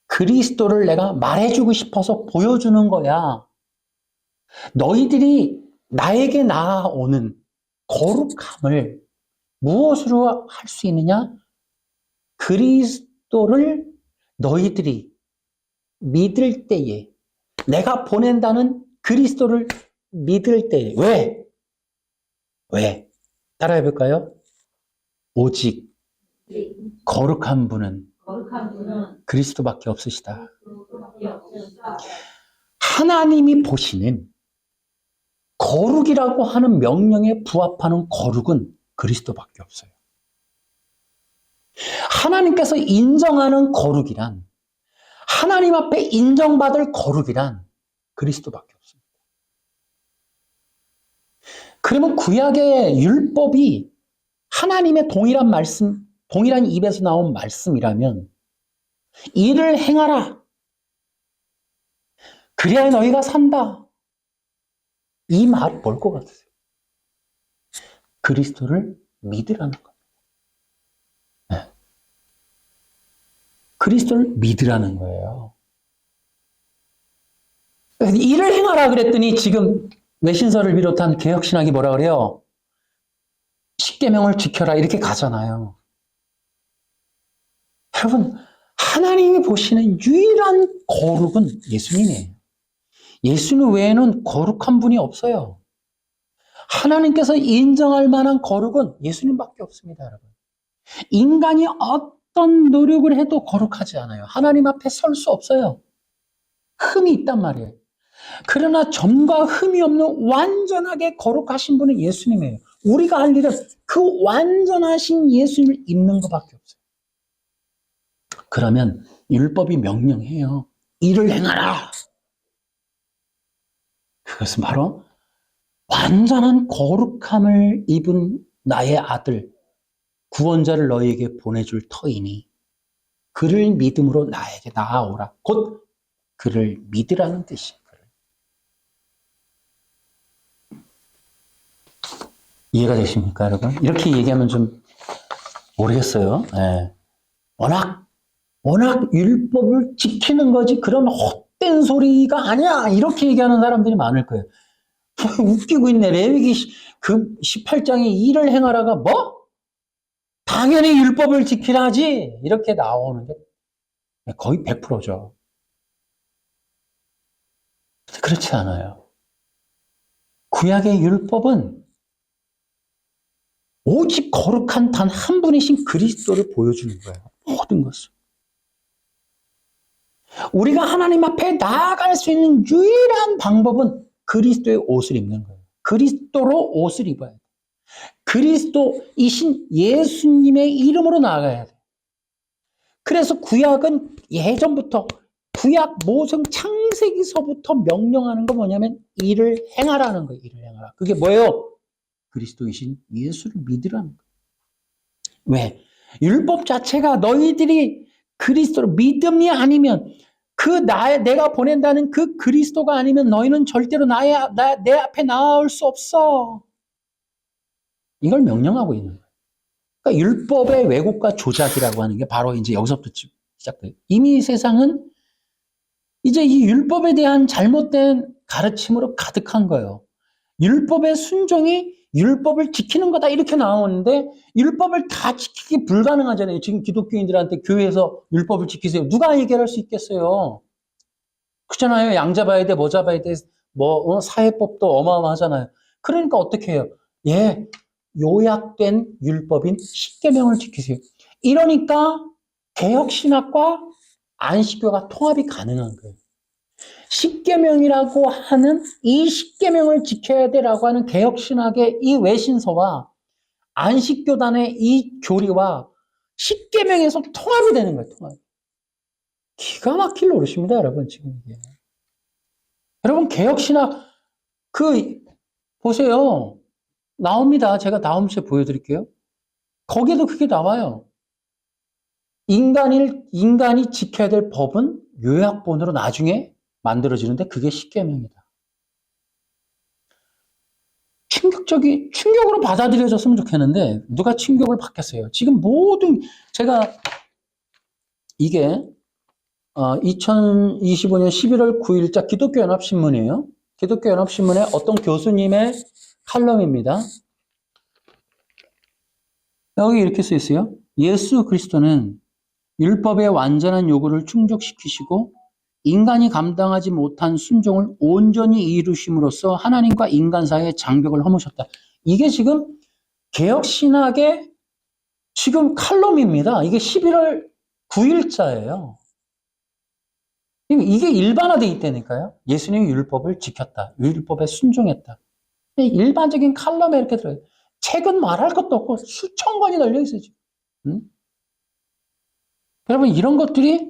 그리스도를 내가 말해주고 싶어서 보여주는 거야. 너희들이 나에게 나아오는 거룩함을 무엇으로 할 수 있느냐? 그리스도를 너희들이 믿을 때에, 내가 보낸다는 그리스도를 믿을 때에. 왜? 따라해 볼까요? 오직 거룩한 분은 그리스도밖에 없으시다. 하나님이 보시는 거룩이라고 하는 명령에 부합하는 거룩은 그리스도밖에 없어요. 하나님께서 인정하는 거룩이란, 하나님 앞에 인정받을 거룩이란 그리스도밖에 없습니다. 그러면 구약의 율법이 하나님의 동일한 말씀, 동일한 입에서 나온 말씀이라면 이를 행하라. 그래야 너희가 산다. 이 말이 뭘 것 같으세요? 그리스도를 믿으라는 겁니다. 네. 그리스도를 믿으라는 거예요. 이를 행하라 그랬더니 지금 외신서를 비롯한 개혁신학이 뭐라 그래요? 십계명을 지켜라 이렇게 가잖아요. 여러분, 하나님이 보시는 유일한 거룩은 예수님이에요. 예수님 외에는 거룩한 분이 없어요. 하나님께서 인정할 만한 거룩은 예수님밖에 없습니다, 여러분. 인간이 어떤 노력을 해도 거룩하지 않아요. 하나님 앞에 설 수 없어요. 흠이 있단 말이에요. 그러나 점과 흠이 없는 완전하게 거룩하신 분은 예수님이에요. 우리가 할 일은 그 완전하신 예수님을 입는 것밖에 없어요. 그러면 율법이 명령해요. 이를 행하라. 그것은 바로 완전한 거룩함을 입은 나의 아들, 구원자를 너희에게 보내줄 터이니 그를 믿음으로 나에게 나아오라. 곧 그를 믿으라는 뜻이에요. 이해가 되십니까, 여러분? 이렇게 얘기하면 좀 모르겠어요. 예. 워낙 율법을 지키는 거지 그런 헛된 소리가 아니야. 이렇게 얘기하는 사람들이 많을 거예요. 웃기고 있네. 레위기 그 18장에 일을 행하라가 뭐? 당연히 율법을 지키라지. 이렇게 나오는 게 거의 100%죠. 그렇지 않아요. 구약의 율법은 오직 거룩한 단 한 분이신 그리스도를 보여주는 거예요. 모든 것을. 우리가 하나님 앞에 나아갈 수 있는 유일한 방법은 그리스도의 옷을 입는 거예요. 그리스도로 옷을 입어야 돼요. 그리스도이신 예수님의 이름으로 나아가야 돼요. 그래서 구약은 예전부터 구약 모성 창세기서부터 명령하는 거 뭐냐면 일을 행하라는 거예요. 일을 행하라. 그게 뭐예요? 그리스도이신 예수를 믿으라는 거예요. 왜? 율법 자체가 너희들이 그리스도를 믿음이 아니면 내가 보낸다는 그 그리스도가 아니면 너희는 절대로 내 앞에 나올 수 없어. 이걸 명령하고 있는 거예요. 그러니까 율법의 왜곡과 조작이라고 하는 게 바로 이제 여기서부터 시작돼요. 이미 세상은 이제 이 율법에 대한 잘못된 가르침으로 가득한 거예요. 율법의 순종이 율법을 지키는 거다 이렇게 나오는데 율법을 다 지키기 불가능하잖아요. 지금 기독교인들한테 교회에서 율법을 지키세요. 누가 해결할 수 있겠어요? 그렇잖아요. 양 잡아야 돼, 뭐 잡아야 돼, 사회법도 어마어마하잖아요. 그러니까 어떻게 해요? 예, 요약된 율법인 십계명을 지키세요. 이러니까 개혁신학과 안식교가 통합이 가능한 거예요. 십계명이라고 하는 이 십계명을 지켜야 되라고 하는 개혁신학의 이 외신서와 안식교단의 이 교리와 십계명에서 통합이 되는 거예요. 통합. 기가 막힐 노릇입니다, 여러분. 지금 이게. 여러분 개혁신학 보세요. 나옵니다. 제가 다음 주에 보여드릴게요. 거기에도 그게 나와요. 인간이 지켜야 될 법은 요약본으로 나중에 만들어지는데 그게 십계명이다. 충격으로 받아들여졌으면 좋겠는데 누가 충격을 받겠어요? 지금 제가 이게 2025년 11월 9일자 기독교연합신문이에요. 기독교연합신문의 어떤 교수님의 칼럼입니다. 여기 이렇게 써 있어요. 예수 그리스도는 율법의 완전한 요구를 충족시키시고 인간이 감당하지 못한 순종을 온전히 이루심으로써 하나님과 인간 사이의 장벽을 허무셨다. 이게 지금 개혁신학의 지금 칼럼입니다. 이게 11월 9일자예요. 이게 일반화되어 있다니까요. 예수님이 율법을 지켰다. 율법에 순종했다. 일반적인 칼럼에 이렇게 들어요. 책은 말할 것도 없고 수천 권이 달려있어요. 응? 여러분 이런 것들이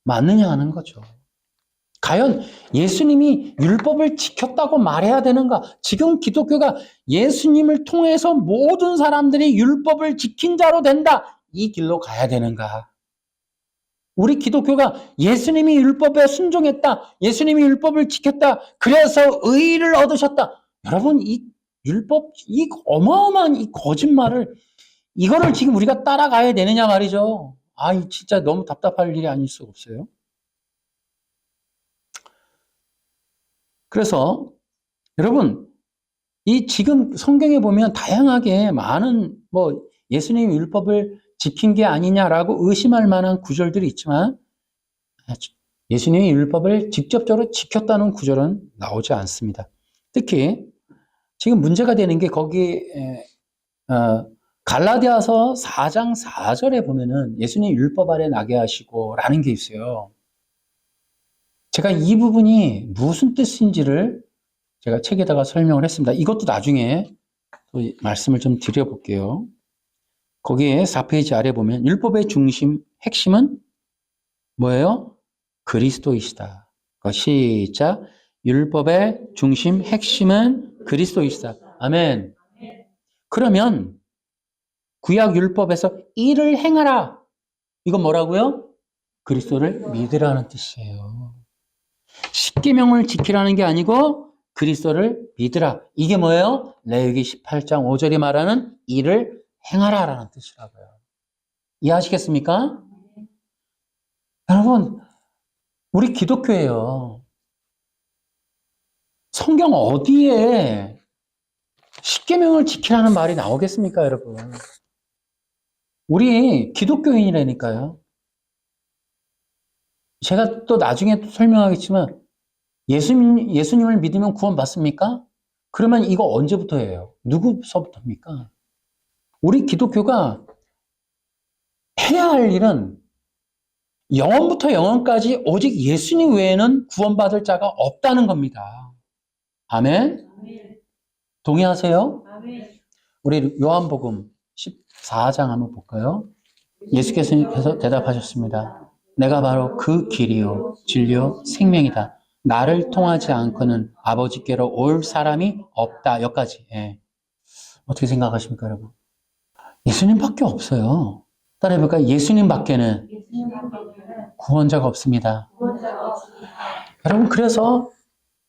맞느냐 하는 거죠. 과연 예수님이 율법을 지켰다고 말해야 되는가? 지금 기독교가 예수님을 통해서 모든 사람들이 율법을 지킨 자로 된다. 이 길로 가야 되는가? 우리 기독교가 예수님이 율법에 순종했다. 예수님이 율법을 지켰다. 그래서 의의를 얻으셨다. 여러분 이 율법, 이 어마어마한 이 거짓말을 이거를 지금 우리가 따라가야 되느냐 말이죠. 진짜 너무 답답할 일이 아닐 수가 없어요. 그래서 여러분 이 지금 성경에 보면 다양하게 많은 예수님 율법을 지킨 게 아니냐라고 의심할 만한 구절들이 있지만 예수님이 율법을 직접적으로 지켰다는 구절은 나오지 않습니다. 특히 지금 문제가 되는 게 거기 갈라디아서 4장 4절에 보면은 예수님 율법 아래 나게 하시고 라는 게 있어요. 제가 이 부분이 무슨 뜻인지를 제가 책에다가 설명을 했습니다. 이것도 나중에 또 말씀을 좀 드려볼게요. 거기에 4페이지 아래 보면 율법의 핵심은 뭐예요? 그리스도이시다. 시작. 율법의 핵심은 그리스도이시다. 아멘. 그러면 구약 율법에서 일을 행하라. 이건 뭐라고요? 그리스도를 믿으라는 뜻이에요. 십계명을 지키라는 게 아니고 그리스도를 믿으라. 이게 뭐예요? 레위기 18장 5절이 말하는 이를 행하라라는 뜻이라고요. 이해하시겠습니까? 여러분, 우리 기독교예요. 성경 어디에 십계명을 지키라는 말이 나오겠습니까, 여러분? 우리 기독교인이라니까요. 제가 또 나중에 또 설명하겠지만 예수님을 믿으면 구원받습니까? 그러면 이거 언제부터예요? 누구서부터입니까? 우리 기독교가 해야 할 일은 영원부터 영원까지 오직 예수님 외에는 구원받을 자가 없다는 겁니다. 아멘? 동의하세요? 우리 요한복음 14장 한번 볼까요? 예수께서 대답하셨습니다. 내가 바로 그 길이요 진리요 생명이다. 나를 통하지 않고는 아버지께로 올 사람이 없다. 여기까지. 예. 어떻게 생각하십니까, 여러분? 예수님밖에 없어요. 따라해볼까요? 예수님밖에는 구원자가 없습니다. 여러분, 그래서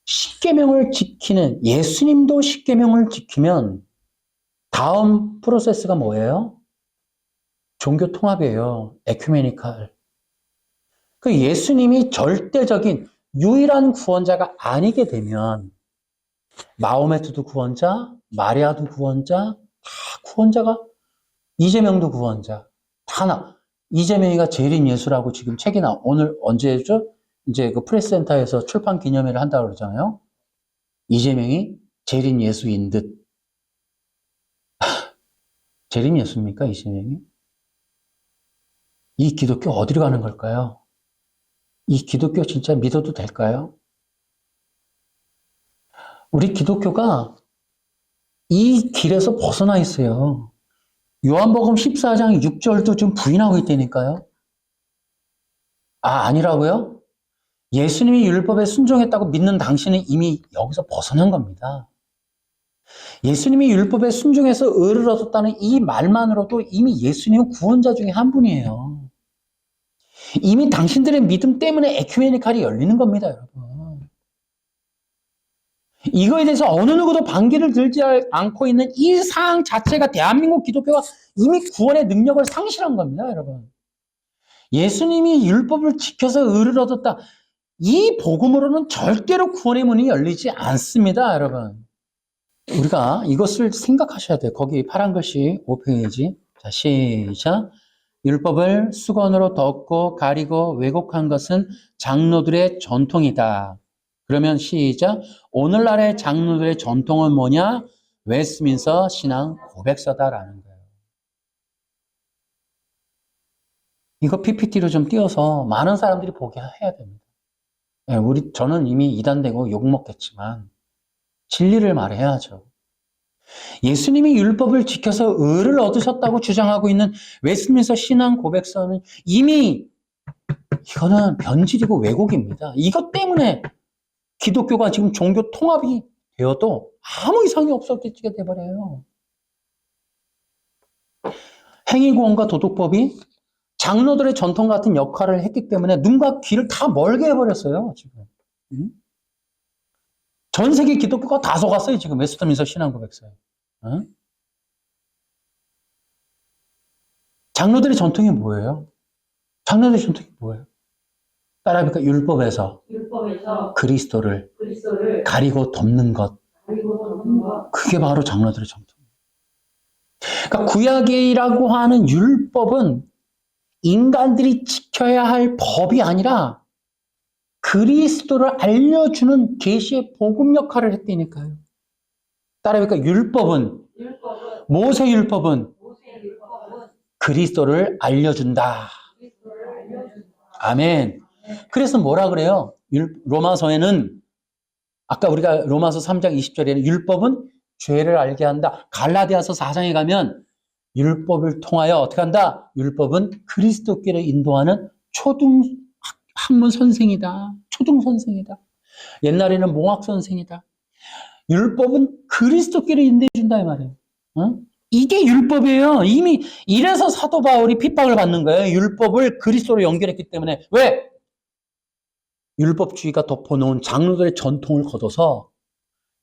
십계명을 지키는, 예수님도 십계명을 지키면 다음 프로세스가 뭐예요? 종교 통합이에요. 에큐메니칼. 그 예수님이 절대적인 유일한 구원자가 아니게 되면 마호메트도 구원자, 마리아도 구원자, 다 구원자가, 이재명도 구원자, 다 이재명이가 재림 예수라고 지금 책이 오늘 언제죠? 이제 그 프레스센터에서 출판 기념회를 한다고 그러잖아요. 이재명이 재림 예수인 듯. 재림 예수입니까, 이재명이? 이 기독교 어디로 가는 걸까요? 이 기독교 진짜 믿어도 될까요? 우리 기독교가 이 길에서 벗어나 있어요. 요한복음 14장 6절도 좀 부인하고 있다니까요. 아니라고요? 예수님이 율법에 순종했다고 믿는 당신은 이미 여기서 벗어난 겁니다. 예수님이 율법에 순종해서 의를 얻었다는 이 말만으로도 이미 예수님은 구원자 중에 한 분이에요. 이미 당신들의 믿음 때문에 에큐메니칼이 열리는 겁니다, 여러분. 이거에 대해서 어느 누구도 반기를 들지 않고 있는 이 사항 자체가 대한민국 기독교가 이미 구원의 능력을 상실한 겁니다, 여러분. 예수님이 율법을 지켜서 의를 얻었다. 이 복음으로는 절대로 구원의 문이 열리지 않습니다, 여러분. 우리가 이것을 생각하셔야 돼요. 거기 파란 글씨 5페이지. 자, 시작. 율법을 수건으로 덮고 가리고 왜곡한 것은 장로들의 전통이다. 그러면 시작. 오늘날의 장로들의 전통은 뭐냐? 웨스트민스터 신앙 고백서다라는 거예요. 이거 PPT로 좀 띄워서 많은 사람들이 보게 해야 됩니다. 네, 저는 이미 이단되고 욕먹겠지만 진리를 말해야죠. 예수님이 율법을 지켜서 의를 얻으셨다고 주장하고 있는 웨스트민스터 신앙 고백서는 이미 이거는 변질이고 왜곡입니다. 이것 때문에 기독교가 지금 종교 통합이 되어도 아무 이상이 없었게 돼버려요. 행위구원과 도덕법이 장로들의 전통 같은 역할을 했기 때문에 눈과 귀를 다 멀게 해버렸어요, 지금. 전 세계 기독교가 다 속았어요, 지금 웨스트민스터 신앙 고백서에. 장로들의 전통이 뭐예요? 장로들의 전통이 뭐예요? 따라해볼까? 율법에서 그리스도를 가리고 덮는 것. 그게 바로 장로들의 전통이에요. 그러니까 구약이라고 하는 율법은 인간들이 지켜야 할 법이 아니라 그리스도를 알려주는 계시의 복음 역할을 했다니까요. 따라해볼까? 모세율법은 그리스도를 알려준다. 아멘. 그래서 뭐라 그래요? 로마서에는 아까 우리가 로마서 3장 20절에는 율법은 죄를 알게 한다. 갈라디아서 4장에 가면 율법을 통하여 어떻게 한다? 율법은 그리스도께로 인도하는 학문 선생이다. 초등 선생이다. 옛날에는 몽학 선생이다. 율법은 그리스도께로 인도해 준다 이 말이에요. 이게 율법이에요. 이미 이래서 사도 바울이 핍박을 받는 거예요. 율법을 그리스도로 연결했기 때문에. 왜? 율법주의가 덮어놓은 장로들의 전통을 걷어서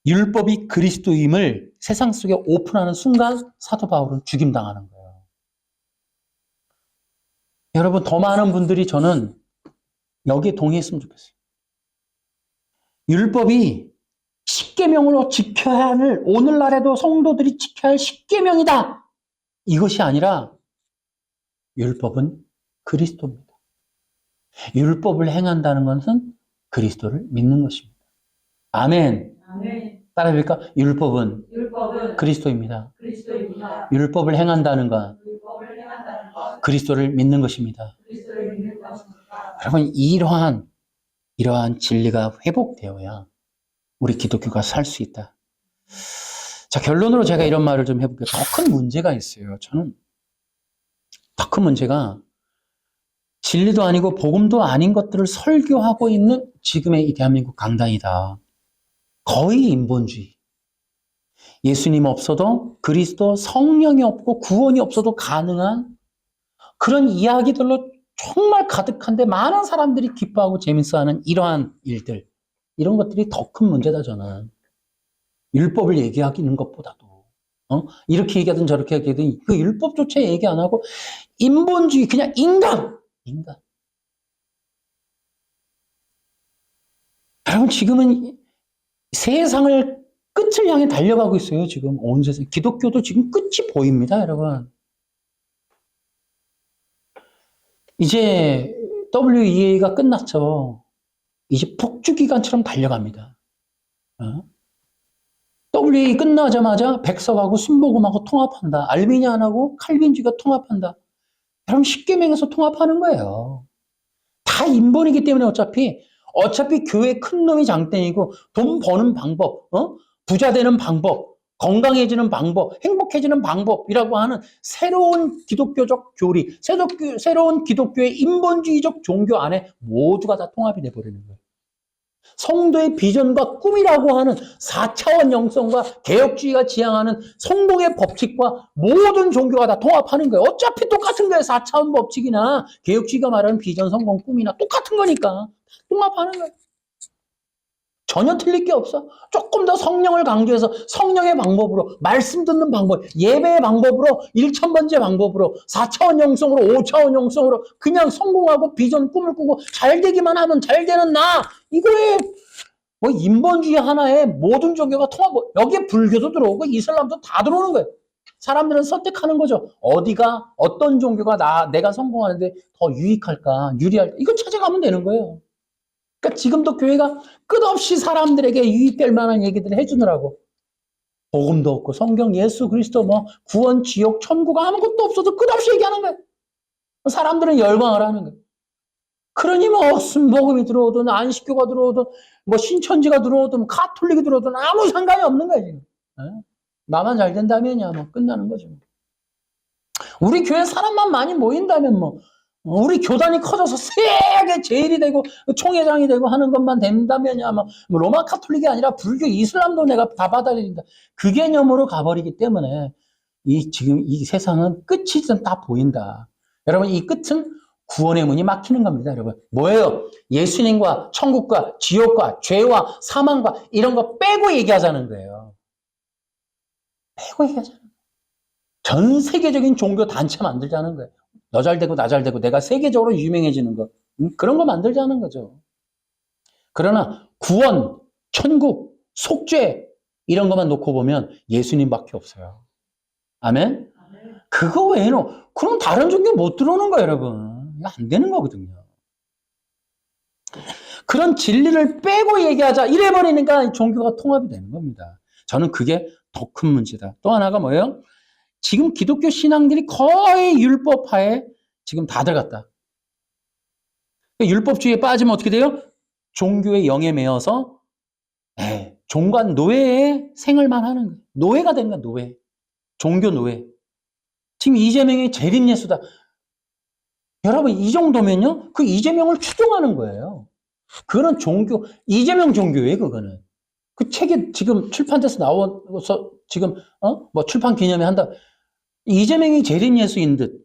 율법이 그리스도임을 세상 속에 오픈하는 순간 사도 바울은 죽임당하는 거예요. 여러분, 더 많은 분들이 저는 여기에 동의했으면 좋겠어요. 율법이 십계명으로 지켜야 할, 오늘날에도 성도들이 지켜야 할 십계명이다. 이것이 아니라 율법은 그리스도입니다. 율법을 행한다는 것은 그리스도를 믿는 것입니다. 아멘. 아멘. 따라해볼까? 율법은 율법은 그리스도입니다. 그리스도입니다. 율법을 행한다는 건 율법을 행한다는 것, 그리스도를 믿는 것입니다. 그리스도를 믿는 것입니다. 여러분, 이러한 진리가 회복되어야 우리 기독교가 살 수 있다. 자, 결론으로 제가 이런 말을 좀 해볼게요. 더 큰 문제가 있어요. 저는 더 큰 문제가 진리도 아니고 복음도 아닌 것들을 설교하고 있는 지금의 이 대한민국 강단이다. 거의 인본주의. 예수님 없어도 그리스도, 성령이 없고 구원이 없어도 가능한 그런 이야기들로 정말 가득한데 많은 사람들이 기뻐하고 재밌어하는 이러한 일들, 이런 것들이 더 큰 문제다. 저는 율법을 얘기하는 것보다도 이렇게 얘기하든 저렇게 얘기하든 그 율법조차 얘기 안 하고 인본주의, 그냥 인간. 여러분, 지금은 세상을 끝을 향해 달려가고 있어요. 지금 온 세상. 기독교도 지금 끝이 보입니다, 여러분. 이제 WEA가 끝났죠. 이제 폭주기간처럼 달려갑니다. WEA 끝나자마자 백석하고 순복음하고 통합한다. 알비니안하고 칼빈주의가 통합한다. 여러분, 십계명에서 통합하는 거예요. 다 인본이기 때문에 어차피 교회 큰 놈이 장땡이고 돈 버는 방법, 부자 되는 방법, 건강해지는 방법, 행복해지는 방법이라고 하는 새로운 기독교적 교리, 새로운 기독교의 인본주의적 종교 안에 모두가 다 통합이 돼버리는 거예요. 성도의 비전과 꿈이라고 하는 4차원 영성과 개혁주의가 지향하는 성공의 법칙과 모든 종교가 다 통합하는 거예요. 어차피 똑같은 거예요. 4차원 법칙이나 개혁주의가 말하는 비전, 성공, 꿈이나 똑같은 거니까 통합하는 거예요. 전혀 틀릴 게 없어. 조금 더 성령을 강조해서 성령의 방법으로, 말씀 듣는 방법, 예배의 방법으로, 1,000번째 방법으로, 4차원 영성으로, 5차원 영성으로 그냥 성공하고 비전, 꿈을 꾸고 잘 되기만 하면 잘 되는 나. 이거에 뭐 인본주의 하나에 모든 종교가 통하고 여기에 불교도 들어오고 이슬람도 다 들어오는 거예요. 사람들은 선택하는 거죠. 어디가, 어떤 종교가 내가 성공하는데 더 유익할까, 유리할까. 이거 찾아가면 되는 거예요. 그러니까 지금도 교회가 끝없이 사람들에게 유익될 만한 얘기들을 해주느라고 복음도 없고 성경, 예수 그리스도, 뭐 구원, 지옥, 천국 아무것도 없어도 끝없이 얘기하는 거예요. 사람들은 열광을 하는 거예요. 그러니 뭐 순복음이 들어오든 안식교가 들어오든 뭐 신천지가 들어오든 가톨릭이 들어오든 아무 상관이 없는 거예요. 지금. 나만 잘 된다면야 뭐 끝나는 거죠. 우리 교회 사람만 많이 모인다면 뭐 우리 교단이 커져서 세계 제일이 되고 총회장이 되고 하는 것만 된다면야 뭐 로마 카톨릭이 아니라 불교, 이슬람도 내가 다 받아들인다. 그 개념으로 가버리기 때문에 지금 이 세상은 끝이 다 보인다. 여러분, 이 끝은 구원의 문이 막히는 겁니다. 여러분, 뭐예요? 예수님과 천국과 지옥과 죄와 사망과 이런 거 빼고 얘기하자는 거예요. 빼고 얘기하자는 거예요. 전 세계적인 종교 단체 만들자는 거예요. 너 잘 되고 나 잘 되고 내가 세계적으로 유명해지는 거, 그런 거 만들자는 거죠. 그러나 구원, 천국, 속죄 이런 것만 놓고 보면 예수님밖에 없어요. 아멘? 그거 외에는 그럼 다른 종교 못 들어오는 거예요, 여러분. 이거 안 되는 거거든요. 그런 진리를 빼고 얘기하자 이래버리니까 종교가 통합이 되는 겁니다. 저는 그게 더 큰 문제다. 또 하나가 뭐예요? 지금 기독교 신앙들이 거의 율법화에 지금 다 들어갔다. 율법주의에 빠지면 어떻게 돼요? 종교의 영에 매여서 종관 노예의 생활만 하는 거예요. 노예가 된 거야, 노예. 종교 노예. 지금 이재명이 재림예수다. 여러분, 이 정도면요, 그 이재명을 추종하는 거예요. 그거는 종교, 이재명 종교예요, 그거는. 그 책이 지금 출판돼서 나와서 지금, 뭐 출판 기념회 한다. 이재명이 재림 예수인 듯.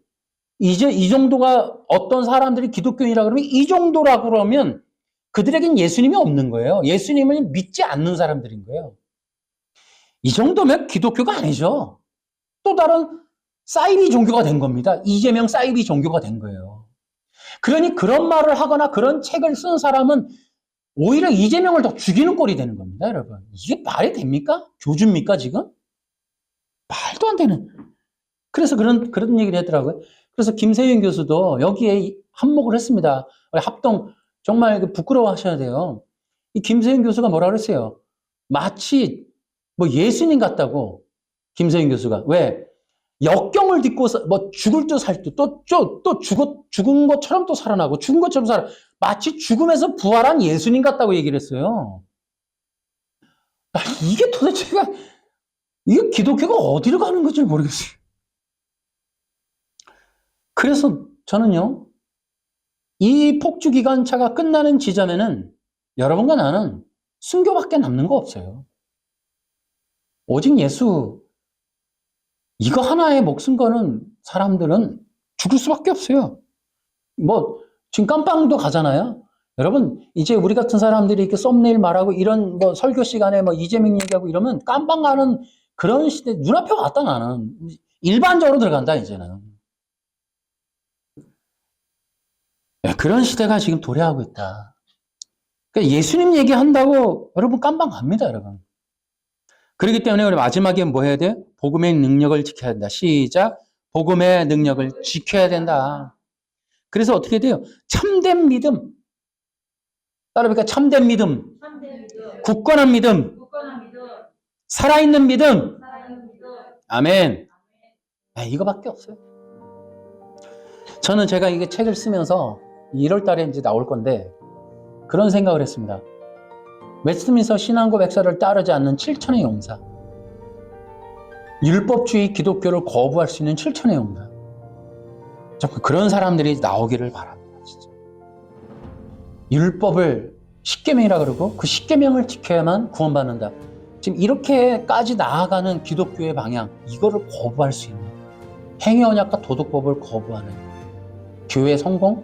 이제 이 정도가 어떤 사람들이 기독교인이라 그러면 이 정도라고 그러면 그들에겐 예수님이 없는 거예요. 예수님을 믿지 않는 사람들인 거예요. 이 정도면 기독교가 아니죠. 또 다른 사이비 종교가 된 겁니다. 이재명 사이비 종교가 된 거예요. 그러니 그런 말을 하거나 그런 책을 쓴 사람은 오히려 이재명을 더 죽이는 꼴이 되는 겁니다, 여러분. 이게 말이 됩니까? 교주입니까, 지금? 말도 안 되는. 그래서 그런 얘기를 했더라고요. 그래서 김세윤 교수도 여기에 한몫을 했습니다. 합동, 정말 부끄러워 하셔야 돼요. 이 김세윤 교수가 뭐라 그랬어요? 마치 뭐 예수님 같다고, 김세윤 교수가. 왜? 역경을 딛고 뭐 죽을 듯 살 듯, 또 죽은 것처럼 또 살아나고, 죽은 것처럼 마치 죽음에서 부활한 예수님 같다고 얘기를 했어요. 이게 도대체가, 이게 기독교가 어디로 가는 건지 모르겠어요. 그래서 저는요, 이 폭주기관차가 끝나는 지점에는 여러분과 나는 순교밖에 남는 거 없어요. 오직 예수, 이거 하나에 목숨 거는 사람들은 죽을 수밖에 없어요. 뭐, 지금 깜빵도 가잖아요. 여러분, 이제 우리 같은 사람들이 이렇게 썸네일 말하고 이런 뭐 설교 시간에 뭐 이재명 얘기하고 이러면 깜빵 가는 그런 시대 눈앞에 왔다 나는. 일반적으로 들어간다, 이제는. 그런 시대가 지금 도래하고 있다. 그러니까 예수님 얘기한다고 여러분 깜빵 갑니다, 여러분. 그렇기 때문에 우리 마지막에 뭐 해야 돼? 복음의 능력을 지켜야 된다. 시작. 복음의 능력을 지켜야 된다. 그래서 어떻게 돼요? 참된 믿음. 따라해볼까? 참된 믿음. 굳건한 믿음. 살아있는 믿음. 아멘. 이거밖에 없어요. 저는 제가 이게 책을 쓰면서 1월 달에 이제 나올 건데 그런 생각을 했습니다. 웨스트민스터 신앙고 백서를 따르지 않는 7천의 용사. 율법주의 기독교를 거부할 수 있는 7천의 용사. 정말 그런 사람들이 나오기를 바랍니다. 진짜. 율법을 10계명이라 그러고 그 10계명을 지켜야만 구원받는다. 지금 이렇게까지 나아가는 기독교의 방향, 이거를 거부할 수 있는, 행위언약과 도덕법을 거부하는 교회 성공,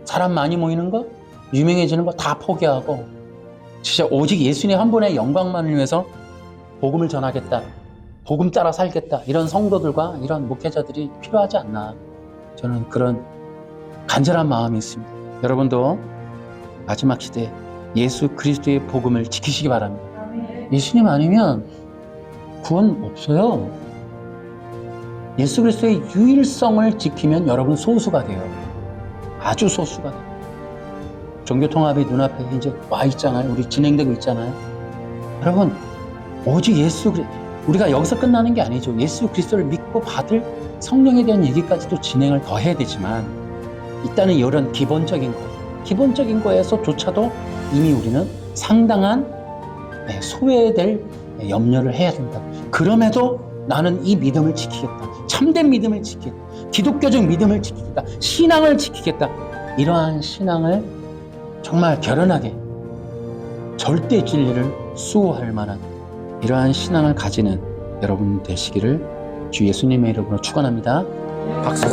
사람 많이 모이는 거, 유명해지는 거 다 포기하고 진짜 오직 예수님 한 분의 영광만을 위해서 복음을 전하겠다, 복음 따라 살겠다, 이런 성도들과 이런 목회자들이 필요하지 않나, 저는 그런 간절한 마음이 있습니다. 여러분도 마지막 시대 예수 그리스도의 복음을 지키시기 바랍니다. 예수님 아니면 구원 없어요. 예수 그리스도의 유일성을 지키면 여러분 소수가 돼요. 아주 소수가 돼요. 종교통합이 눈앞에 이제 와 있잖아요. 우리 진행되고 있잖아요. 여러분, 오직 우리가 여기서 끝나는 게 아니죠. 예수 그리스도를 믿고 받을 성령에 대한 얘기까지도 진행을 더 해야 되지만, 일단은 이런 기본적인 거에서조차도 이미 우리는 상당한 소외될 염려를 해야 된다. 그럼에도 나는 이 믿음을 지키겠다. 참된 믿음을 지키겠다. 기독교적 믿음을 지키겠다. 신앙을 지키겠다. 이러한 신앙을 정말 결연하게 절대 진리를 수호할 만한 이러한 신앙을 가지는 여러분 되시기를 주 예수님의 이름으로 축원합니다. 박수.